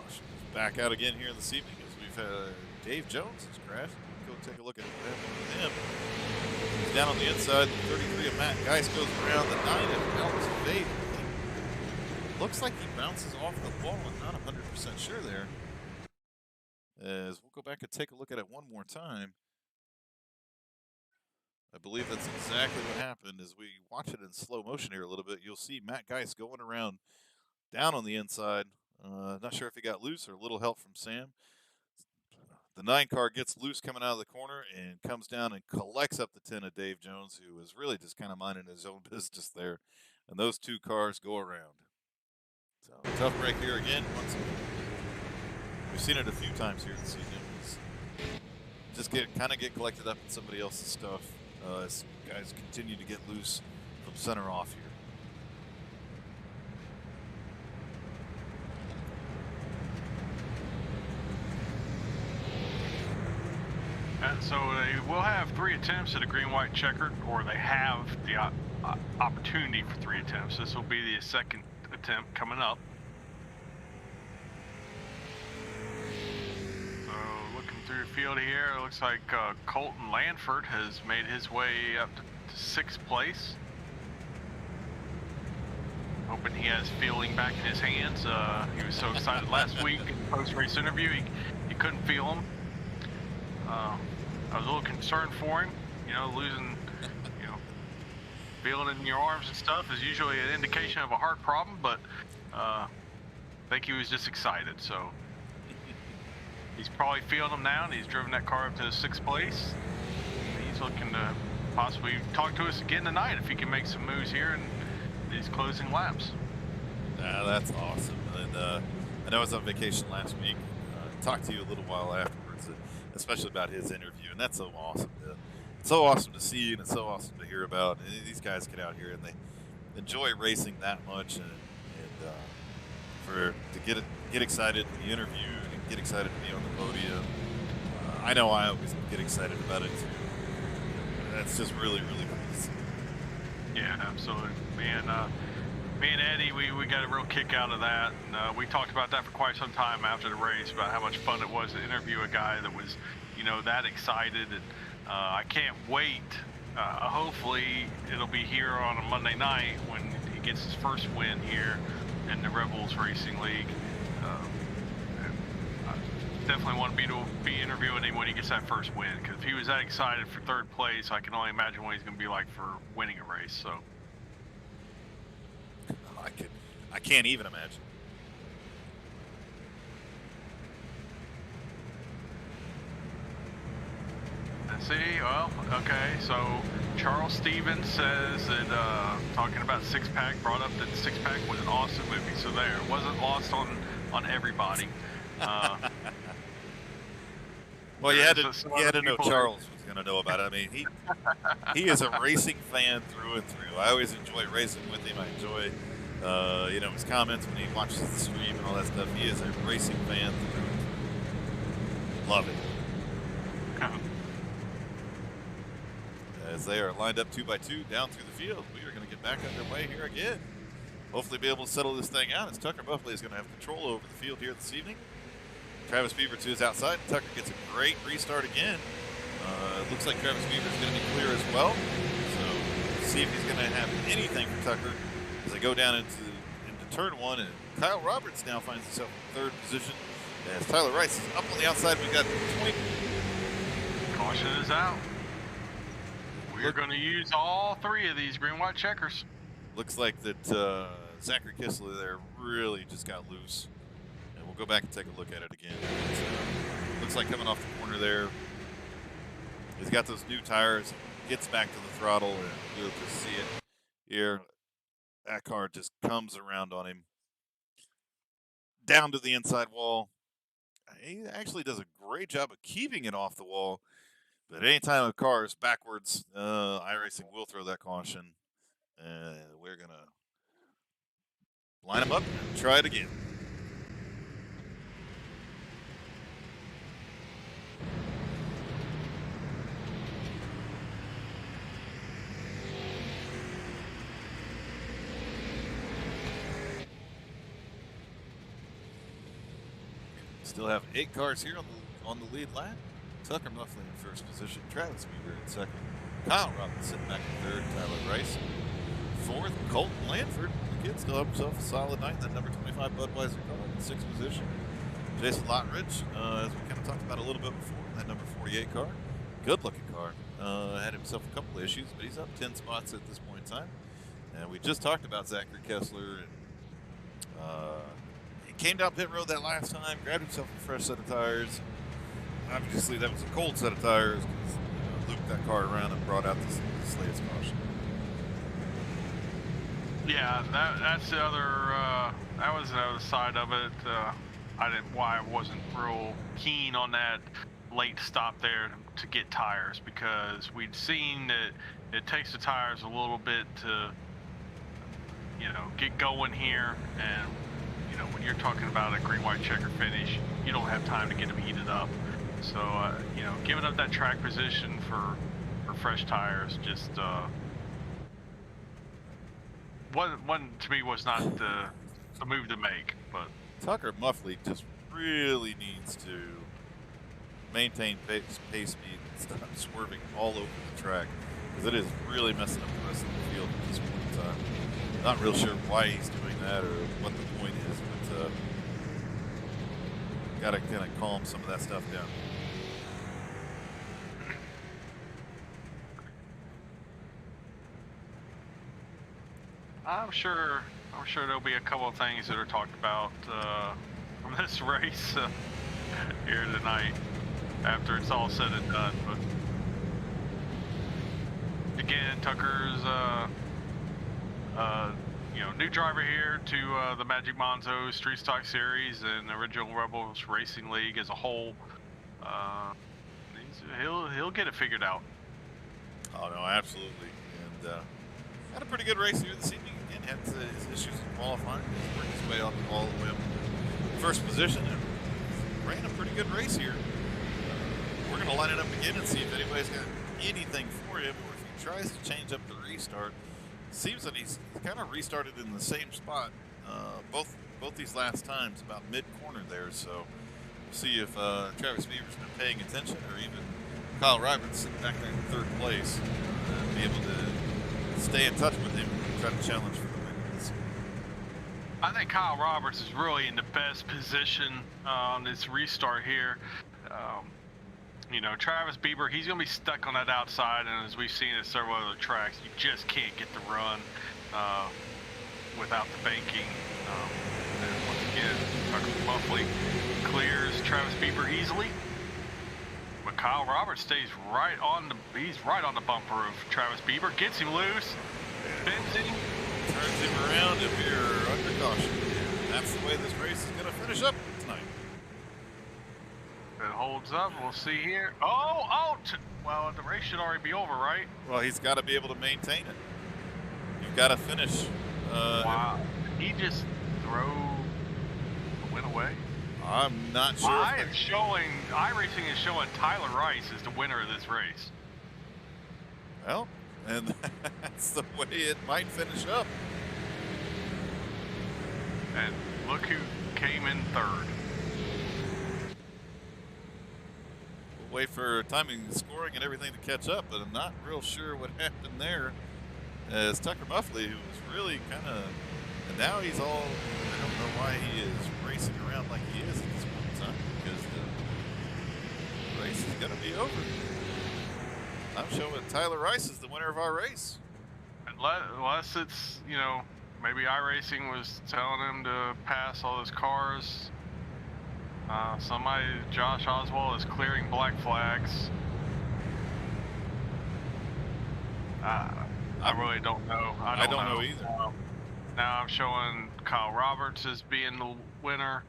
Caution back out again here this evening as we've had Dave Jones has crashed. Go take a look at what happened with him. He's down on the inside. The 33 of Matt Geist goes around. The 9 of Alex Faith. Looks like he bounces off the wall. I'm not 100% sure there. As we'll go back and take a look at it one more time. I believe that's exactly what happened. As we watch it in slow motion here a little bit, you'll see Matt Geis going around down on the inside. Not sure if he got loose or a little help from Sam. The 9 car gets loose coming out of the corner and comes down and collects up the 10 of Dave Jones, who was really just kind of minding his own business there. And those 2 cars go around. So tough break here again. Once again. We've seen it a few times here this season. Just kind of get collected up in somebody else's stuff as guys continue to get loose from center off here. And so they will have 3 attempts at a green-white checkered, or they have the opportunity for 3 attempts. This will be the second attempt coming up. So looking through the field here, it looks like Colton Lanford has made his way up to 6th place. Hoping he has feeling back in his hands. He was so excited last week in the post-race interview, he couldn't feel them. I was a little concerned for him, losing, feeling in your arms and stuff is usually an indication of a heart problem, but I think he was just excited, so he's probably feeling them now, and he's driven that car up to 6th place. He's looking to possibly talk to us again tonight if he can make some moves here in these closing laps. That's awesome. And I know I was on vacation last week. Talked to you a little while afterwards, especially about his interview, and that's so awesome. It's so awesome to see, and it's so awesome to hear about. And these guys get out here and they enjoy racing that much, and to get excited in the interview and get excited to be on the podium. I know I always get excited about it too. That's just really, really cool to see. Yeah, absolutely. Me and Eddie, we got a real kick out of that. And, we talked about that for quite some time after the race, about how much fun it was to interview a guy that was, that excited. And I can't wait. Hopefully it'll be here on a Monday night when he gets his first win here in the Rebels Racing League. I definitely want to be interviewing him when he gets that first win, because if he was that excited for 3rd place, I can only imagine what he's going to be like for winning a race. So. I can't even imagine. Let's see, well, okay, so Charles Stevens says that talking about 6-pack, brought up that 6-pack was an awesome movie, so there, it wasn't lost on everybody. Well, you had to know Charles was going to know about it. I mean, he is a racing fan through and through. I always enjoy racing with him. I enjoy his comments when he watches the stream and all that stuff. He is a racing fan through and through. Love it. As they are lined up 2 by 2 down through the field, we are going to get back underway here again. Hopefully be able to settle this thing out, as Tucker Buffley is going to have control over the field here this evening. Travis Beaver to his outside. Tucker gets a great restart again. It looks like Travis Beaver is going to be clear as well. So see if he's going to have anything for Tucker as they go down into turn 1. And Kyle Roberts now finds himself in 3rd position. As Tyler Rice is up on the outside, we've got 20. Caution is out. We're going to use all 3 of these green-white checkers. Looks like that Zachary Kissler there really just got loose. And we'll go back and take a look at it again. Looks like coming off the corner there. He's got those new tires, gets back to the throttle, and you'll just see it here. That car just comes around on him. Down to the inside wall. He actually does a great job of keeping it off the wall. But anytime a car is backwards, iRacing will throw that caution. We're going to line them up and try it again. Still have 8 cars here on the lead lap. Tucker Muffley in 1st position, Travis Beaver in 2nd, Kyle Robbins sitting back in 3rd, Tyler Rice 4th, Colton Lanford the kid still have himself a solid night. That number 25 Budweiser car in 6th position. Jason Lottridge, as we kind of talked about a little bit before, that number 48 car. Good-looking car. Had himself a couple of issues, but he's up 10 spots at this point in time. And we just talked about Zachary Kessler. And, he came down pit road that last time, grabbed himself a fresh set of tires. Obviously, that was a cold set of tires because looped that car around and brought out the latest caution. Yeah, that's the other. That was the other side of it. Why I wasn't real keen on that late stop there to get tires, because we'd seen that it takes the tires a little bit to, get going here, and when you're talking about a green white checker finish, you don't have time to get them heated up. So giving up that track position for fresh tires just one to me was not the move to make. But Tucker Muffley just really needs to maintain pace speed and stop swerving all over the track, because it is really messing up the rest of the field at this point in time. Not real sure why he's doing that or what the point is, but got to kind of calm some of that stuff down. I'm sure there'll be a couple of things that are talked about from this race here tonight after it's all said and done. But again, Tucker's new driver here to the Magic Manzo Street Stock Series and the Original Rebels Racing League as a whole. He'll get it figured out. Oh no, absolutely. And had a pretty good race here this evening. Again, had his issues in qualifying. He's worked his way up all the way up to first position and ran a pretty good race here. We're going to line it up again and see if anybody's got anything for him, or if he tries to change up the restart. Seems that he's kind of restarted in the same spot both these last times, about mid-corner there. So we'll see if Travis Beaver's been paying attention, or even Kyle Roberts sitting back there in third place, be able to stay in touch with him and try to challenge for the win. I think Kyle Roberts is really in the best position on this restart here. Travis Bieber, he's going to be stuck on that outside, and as we've seen at several other tracks, you just can't get the run without the banking. And once again, Tucker Muffley clears Travis Bieber easily, but Kyle Roberts stays right on the bumper of Travis Bieber, gets him loose, bends him, turns him around if you're under caution. And that's the way this race is going to finish up tonight. It holds up. We'll see here. Well, the race should already be over, right? Well, he's got to be able to maintain it. You've got to finish. Wow. He just throw the win away? I'm not sure. iRacing is showing Tyler Rice as the winner of this race. Well, and that's the way it might finish up. And look who came in third. We'll wait for timing, scoring, and everything to catch up, but I'm not real sure what happened there. As Tucker Muffley, who was really kind of, and now he's all, I don't know why he is racing around like he is at this point in time, because the race is going to be over. I'm showing Tyler Rice is the winner of our race. Unless it's, maybe iRacing was telling him to pass all his cars. Josh Oswald is clearing black flags. I really don't know. I don't know either. Now I'm showing Kyle Roberts as being the winner.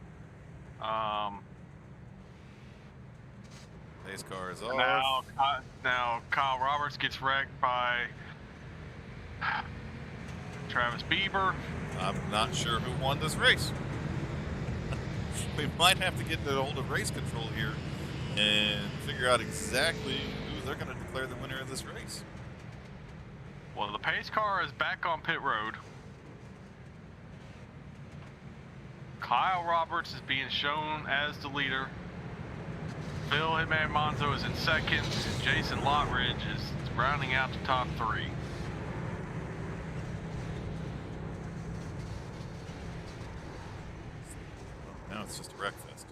Pace car is off. Now Kyle Roberts gets wrecked by Travis Bieber. I'm not sure who won this race. We might have to get the hold of race control here and figure out exactly who they're going to declare the winner of this race. Well, the pace car is back on pit road. Kyle Roberts is being shown as the leader. Phil Hitman Manzo is in second. And Jason Lottridge is rounding out the top three. it's just a wreck fest.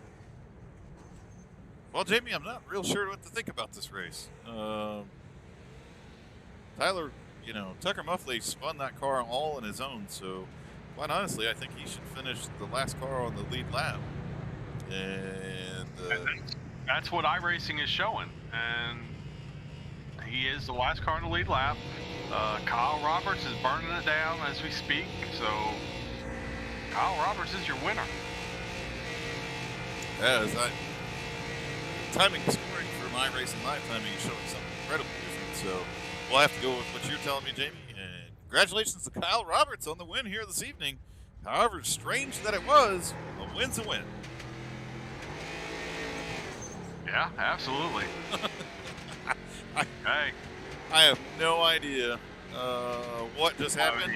Well, Jamie, I'm not real sure what to think about this race. Tyler, Tucker Muffley spun that car all on his own, so quite honestly, I think he should finish the last car on the lead lap. And that's what iRacing is showing, and he is the last car in the lead lap. Kyle Roberts is burning it down as we speak, so Kyle Roberts is your winner. Yeah, timing scoring for my racing live timing is showing something incredibly different. So we'll have to go with what you're telling me, Jamie. And congratulations to Kyle Roberts on the win here this evening. However strange that it was, a win's a win. Yeah, absolutely. Hey, I have no idea what just happened,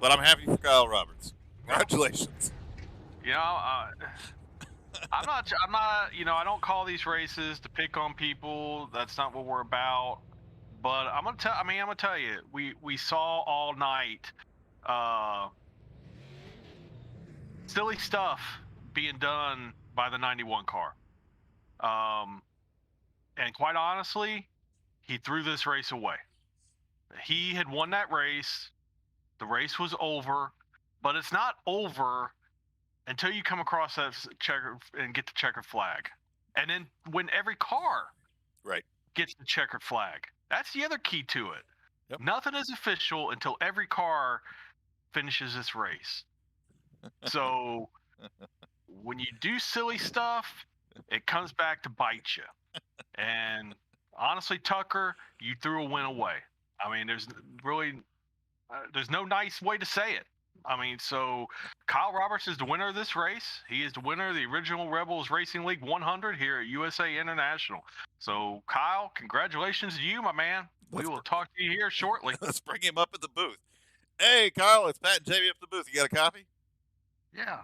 but I'm happy for Kyle Roberts. Congratulations. I'm not. I don't call these races to pick on people. That's not what we're about. But I'm gonna tell you, we saw all night silly stuff being done by the 91 car. And quite honestly, he threw this race away. He had won that race. The race was over, but it's not over until you come across that checker and get the checkered flag. And then when every car gets the checkered flag. That's the other key to it. Yep. Nothing is official until every car finishes this race. So when you do silly stuff, it comes back to bite you. And honestly, Tucker, you threw a win away. I mean, there's no nice way to say it. I mean, so Kyle Roberts is the winner of this race. He is the winner of the original Rebels Racing League 100 here at USA International. So, Kyle, congratulations to you, my man. We will talk to you here shortly. Let's bring him up at the booth. Hey, Kyle, it's Pat and Jamie up at the booth. You got a copy? Yeah.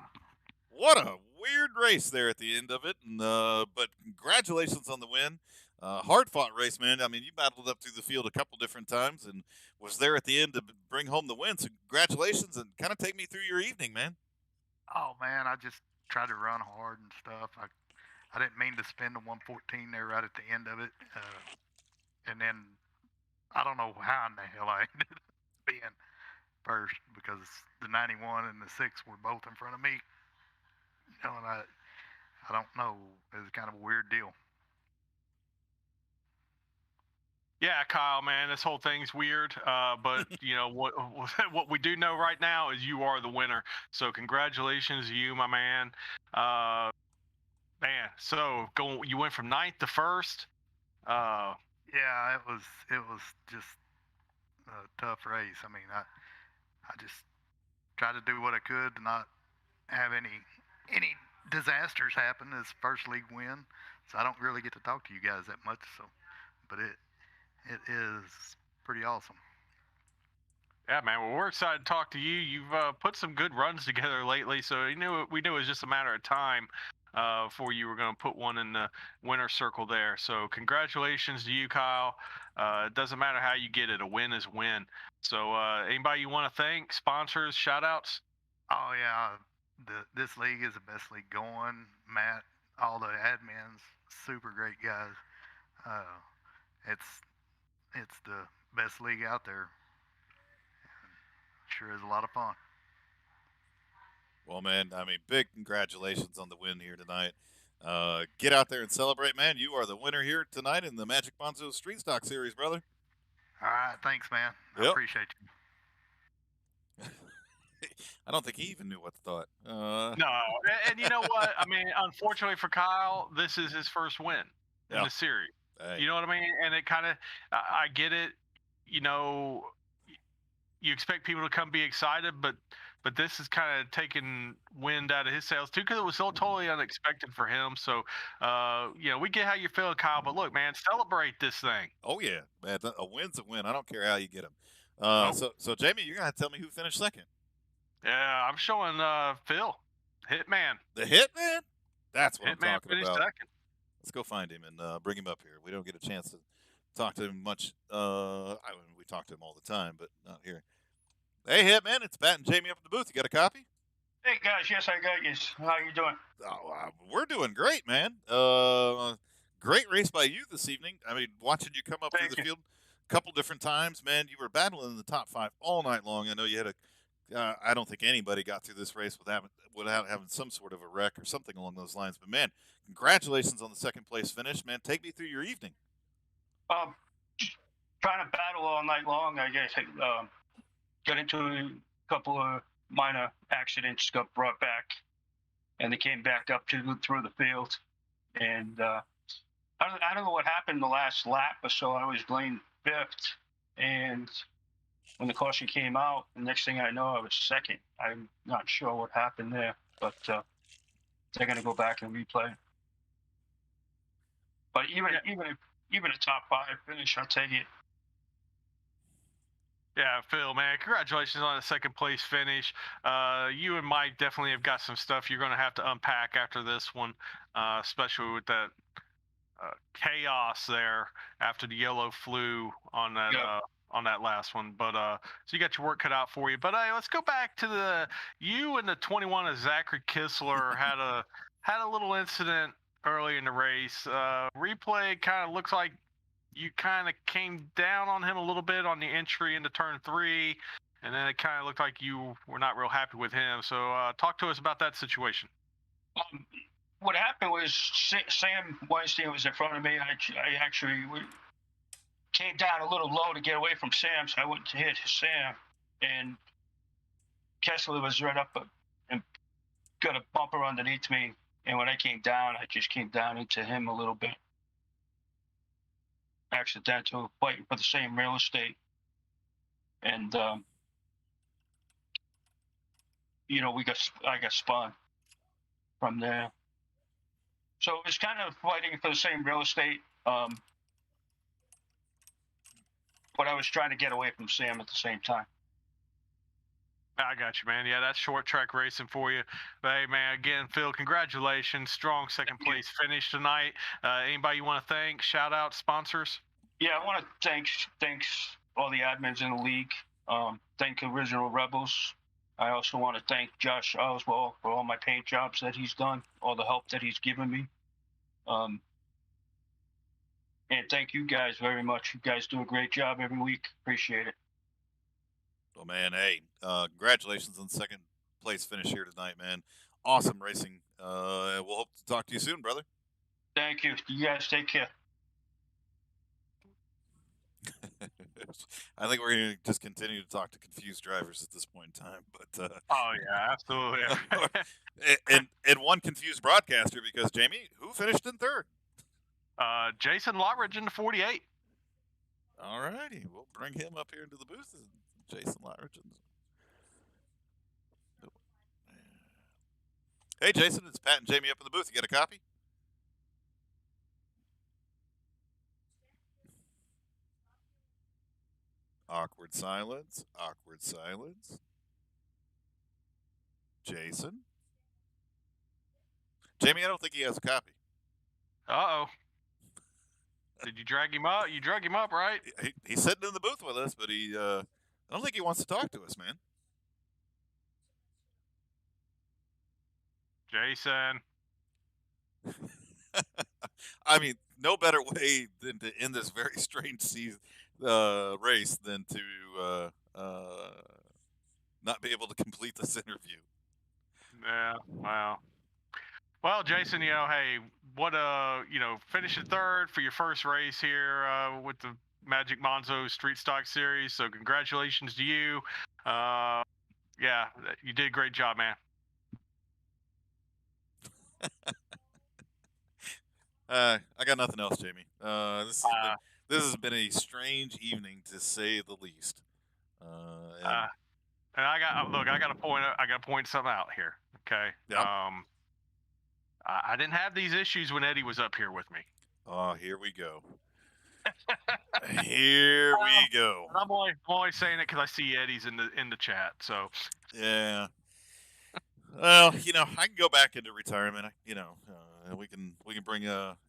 What a weird race there at the end of it. But congratulations on the win. Hard-fought race, man. I mean, you battled up through the field a couple different times and was there at the end to bring home the win. So congratulations, and kind of take me through your evening, man. Oh, man, I just tried to run hard and stuff. I didn't mean to spin the 114 there right at the end of it. And then I don't know how in the hell I ended up being first because the 91 and the 6 were both in front of me. And I don't know. It was kind of a weird deal. Yeah, Kyle, man, this whole thing's weird. But what we do know right now is you are the winner. So congratulations to you, my man. So you went from 9th to 1st. Yeah, it was just a tough race. I mean, I just tried to do what I could to not have any disasters happen as first league win. So I don't really get to talk to you guys that much. So, but it is pretty awesome. Yeah, man. Well, we're excited to talk to you. You've put some good runs together lately, so we knew it was just a matter of time before you were going to put one in the winner's circle there. So congratulations to you, Kyle. It doesn't matter how you get it. A win is a win. So anybody you want to thank, sponsors, shout-outs? Oh, yeah. This league is the best league going. Matt, all the admins, super great guys. It's the best league out there. Sure is a lot of fun. Well, man, I mean, big congratulations on the win here tonight. Get out there and celebrate, man. You are the winner here tonight in the Magic Manzo Street Stock Series, brother. All right, thanks, man. I appreciate you. I don't think he even knew what to thought. No, and you know what? I mean, unfortunately for Kyle, this is his first win in the series. Hey. You know what I mean? And it kind of, I get it. You expect people to come be excited, but this is kind of taking wind out of his sails too, because it was so totally unexpected for him. So, we get how you're feeling, Kyle. But look, man, celebrate this thing. Oh yeah, man, a win's a win. I don't care how you get them. So Jamie, you're gonna have to tell me who finished second. Yeah, I'm showing Phil, Hitman. The Hitman? That's what Hitman I'm talking about. Second. Let's go find him and bring him up here. We don't get a chance to talk to him much. We talk to him all the time, but not here. Hey, Hitman, it's Pat and Jamie up at the booth. You got a copy? Hey guys, yes, I got you. How you doing? We're doing great, man. Great race by you this evening. I mean, watching you come up through Thank the you. field a couple different times, man. You were battling in the top 5 all night long. I know you had a. I don't think anybody got through this race without having some sort of a wreck or something along those lines. But man, congratulations on the second place finish, man. Take me through your evening. Just trying to battle all night long. I guess got into a couple of minor accidents, got brought back, and they came back up through the field. And I don't know what happened the last lap or so. I was blamed fifth, and when the caution came out, the next thing I know, I was second. I'm not sure what happened there, but they're going to go back and replay. But even a top 5 finish, I'll take it. Yeah, Phil, man, congratulations on the second place finish. You and Mike definitely have got some stuff you're going to have to unpack after this one, especially with that chaos there after the yellow flu on that. Yeah. On that last one, but so you got your work cut out for you. But let's go back to you and the 21 of Zachary Kistler had a little incident early in the race. Replay kind of looks like you kind of came down on him a little bit on the entry into turn 3, and then it kind of looked like you were not real happy with him. So talk to us about that situation. What happened was Sam Weinstein was in front of me. I actually came down a little low to get away from Sam, so I went to hit Sam, and Kessler was right up and got a bumper underneath me. And when I came down, I just came down into him a little bit. Accidental, fighting for the same real estate. And, I got spun from there. So it was kind of fighting for the same real estate. But I was trying to get away from Sam at the same time. I got you, man. Yeah, that's short track racing for you. But hey, man, again, Phil, congratulations. Strong second place finish tonight. Anybody you want to thank? Shout out sponsors? Yeah, I want to thanks all the admins in the league. Thank Original Rebels. I also want to thank Josh Oswald for all my paint jobs that he's done, all the help that he's given me. And thank you guys very much. You guys do a great job every week. Appreciate it. Well, man, hey, congratulations on the second place finish here tonight, man. Awesome racing. We'll hope to talk to you soon, brother. Thank you. You guys take care. I think we're going to just continue to talk to confused drivers at this point in time. But oh yeah, absolutely. and one confused broadcaster, because Jamie, who finished in third? Jason Lockridge in the 48. All righty, we'll bring him up here into the booth. Jason Lockridge. Hey, Jason, it's Pat and Jamie up in the booth. You got a copy? Awkward silence. Awkward silence. Jason? Jamie, I don't think he has a copy. Uh-oh. Did you drag him up? You drug him up, right? He's sitting in the booth with us, but I don't think he wants to talk to us, man. Jason. I mean, no better way than to end this very strange race than to not be able to complete this interview. Yeah, wow. Well, Jason, hey, what finishing third for your first race here with the Magic Manzo Street Stock Series. So congratulations to you. Yeah, you did a great job, man. I got nothing else, Jamie. This has been a strange evening to say the least. And I got to point something out here. Okay. Yep. I didn't have these issues when Eddie was up here with me. Oh, here we go. Here we go. I'm only saying it because I see Eddie's in the chat. So. Yeah. Well, I can go back into retirement. We can bring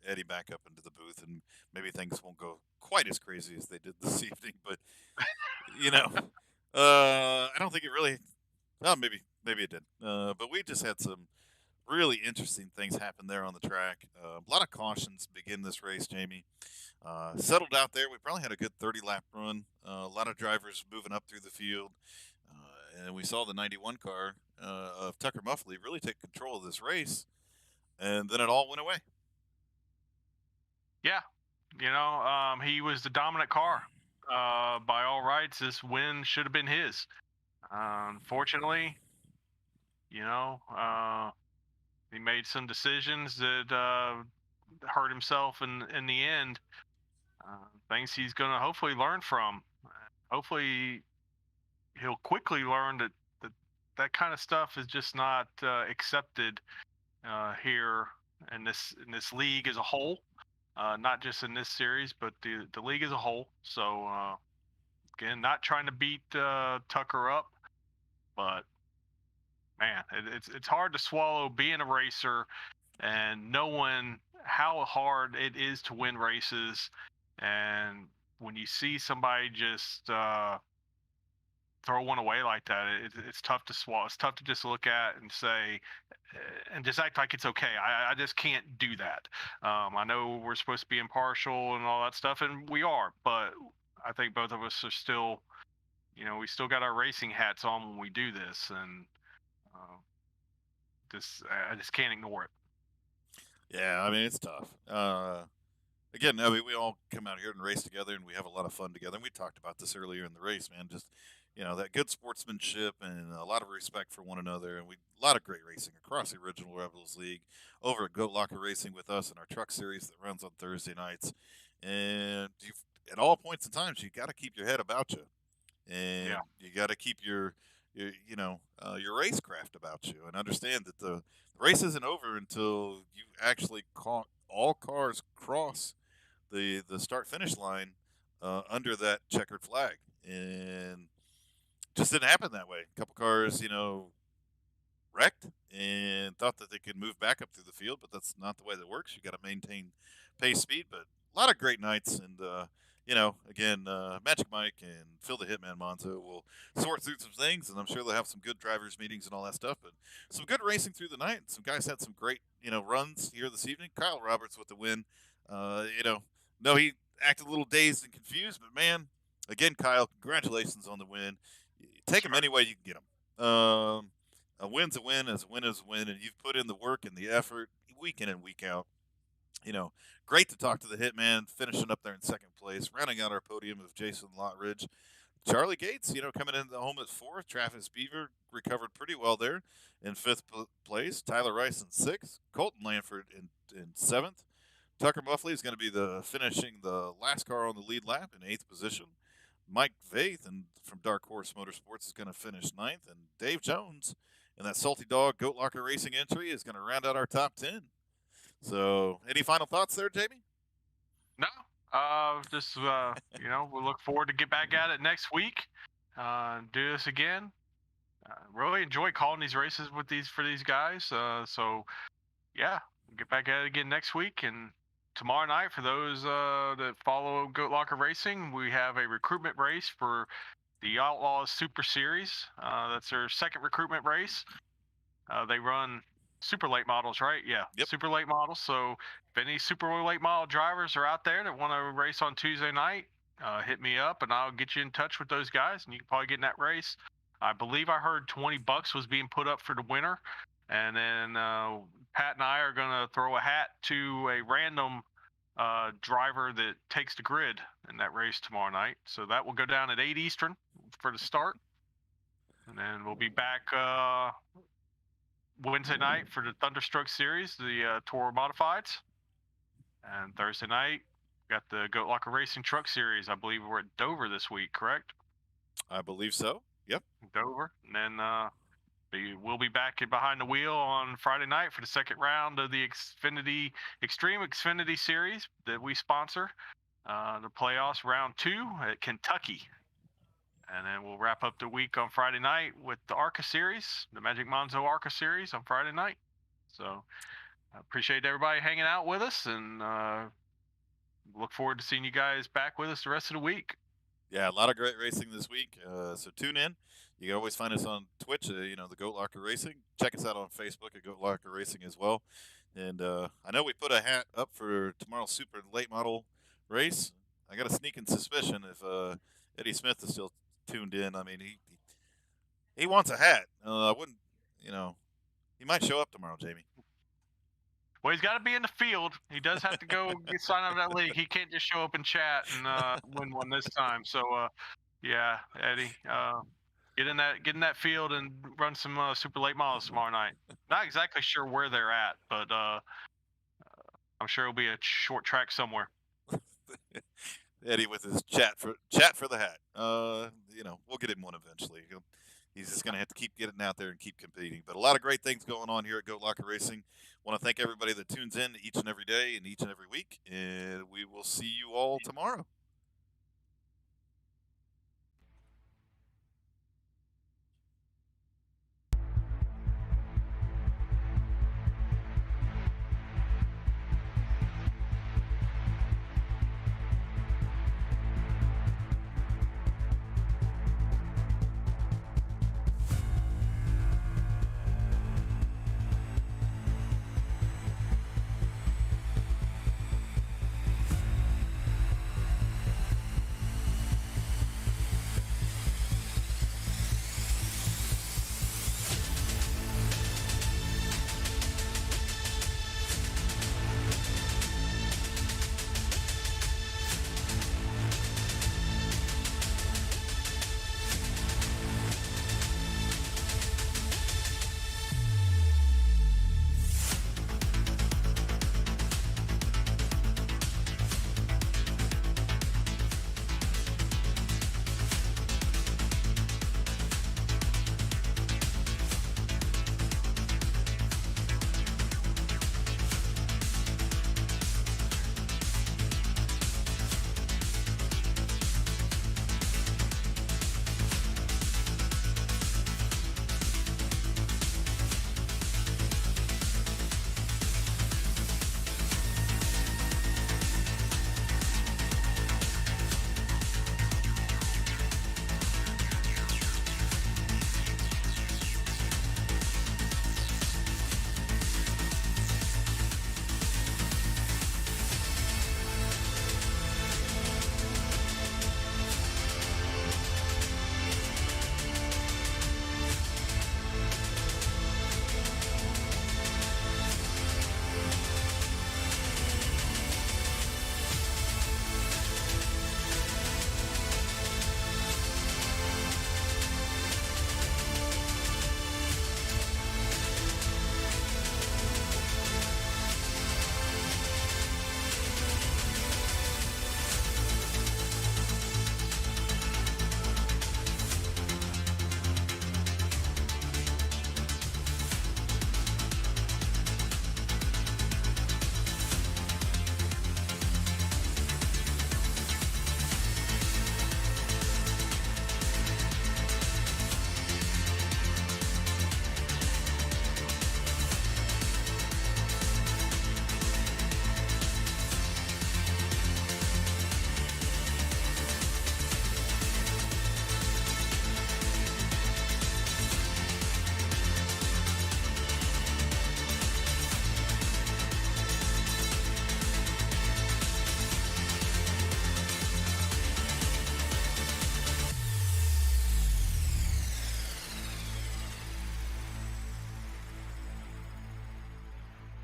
Eddie back up into the booth, and maybe things won't go quite as crazy as they did this evening. But I don't think it really Well, maybe it did. But we just had some really interesting things happen there on the track. A lot of cautions begin this race, Jamie. Settled out there. We probably had a good 30 lap run. A lot of drivers moving up through the field. And we saw the 91 car of Tucker Muffley really take control of this race. And then it all went away. Yeah, he was the dominant car. By all rights, this win should have been his. Unfortunately, he made some decisions that hurt himself in the end. Things he's going to hopefully learn from. Hopefully, he'll quickly learn that kind of stuff is just not accepted here in this league as a whole. Not just in this series, but the league as a whole. So again, not trying to beat Tucker up, but man, it's hard to swallow being a racer and knowing how hard it is to win races, and when you see somebody just throw one away like that, it's tough to swallow. It's tough to just look at and say, and just act like it's okay. I just can't do that. I know we're supposed to be impartial and all that stuff, and we are, but I think both of us are still, we still got our racing hats on when we do this, and I just can't ignore it. Yeah, I mean, it's tough. Again, I mean, we all come out here and race together, and we have a lot of fun together. And we talked about this earlier in the race, man. Just that good sportsmanship and a lot of respect for one another, and a lot of great racing across the original Rebels League, over at Goat Locker Racing with us in our truck series that runs on Thursday nights. And at all points in times, you got to keep your head about you, and you got to keep your racecraft about you, and understand that the race isn't over until you actually caught all cars cross the start finish line under that checkered flag, and just didn't happen that way. A couple cars, wrecked and thought that they could move back up through the field, but that's not the way that works. You got to maintain pace, speed, but a lot of great nights, and again, Magic Mike and Phil the Hitman Manzo will sort through some things, and I'm sure they'll have some good drivers meetings and all that stuff. But some good racing through the night. Some guys had some great, runs here this evening. Kyle Roberts with the win. No, he acted a little dazed and confused, but man, again, Kyle, congratulations on the win. Take him any way you can get him. A win's a win, as a win is a win, and you've put in the work and the effort week in and week out. Great to talk to the Hitman, finishing up there in second place, rounding out our podium of Jason Lotridge. Charlie Gates, coming in the home at fourth. Travis Beaver recovered pretty well there in fifth place. Tyler Rice in sixth. Colton Lanford in seventh. Tucker Muffley is going to be finishing the last car on the lead lap in eighth position. Mike Vaith from Dark Horse Motorsports is going to finish ninth, and Dave Jones in that Salty Dog Goat Locker Racing entry is going to round out our top 10. So, any final thoughts there, Jamie? No. Just we'll look forward to get back at it next week. Do this again. Really enjoy calling these races for these guys. So yeah, get back at it again next week, and tomorrow night for those that follow Goat Locker Racing, we have a recruitment race for the Outlaws Super Series. That's their second recruitment race. They run super late models, right? Yeah, yep. Super late models. So if any super late model drivers are out there that want to race on Tuesday night, hit me up and I'll get you in touch with those guys, and you can probably get in that race. I believe I heard $20 was being put up for the winner, and then Pat and I are going to throw a hat to a random driver that takes the grid in that race tomorrow night. So that will go down at 8 Eastern for the start, and then we'll be back Wednesday night for the Thunderstruck Series, the Toro Modifieds. And Thursday night, we got the Goat Locker Racing Truck Series. I believe we're at Dover this week, correct? I believe so. Yep. Dover. And then we'll be back behind the wheel on Friday night for the second round of the Extreme Xfinity Series that we sponsor. The playoffs round 2 at Kentucky. And then we'll wrap up the week on Friday night with the ARCA Series, the Magic Manzo ARCA Series on Friday night. So I appreciate everybody hanging out with us, and look forward to seeing you guys back with us the rest of the week. Yeah, a lot of great racing this week. So tune in. You can always find us on Twitch, the Goat Locker Racing. Check us out on Facebook at Goat Locker Racing as well. And I know we put a hat up for tomorrow's super late model race. I got a sneaking suspicion if Eddie Smith is still tuned in. I mean, he wants a hat. I wouldn't, he might show up tomorrow, Jamie. Well, he's got to be in the field. He does have to go sign up for that league. He can't just show up and chat and win one this time. So, yeah, Eddie, get in that field and run some super late models tomorrow night. Not exactly sure where they're at, but I'm sure it'll be a short track somewhere. Eddie with his chat for the hat. We'll get him one eventually. He's just going to have to keep getting out there and keep competing. But a lot of great things going on here at Goat Locker Racing. Want to thank everybody that tunes in each and every day and each and every week. And we will see you all tomorrow.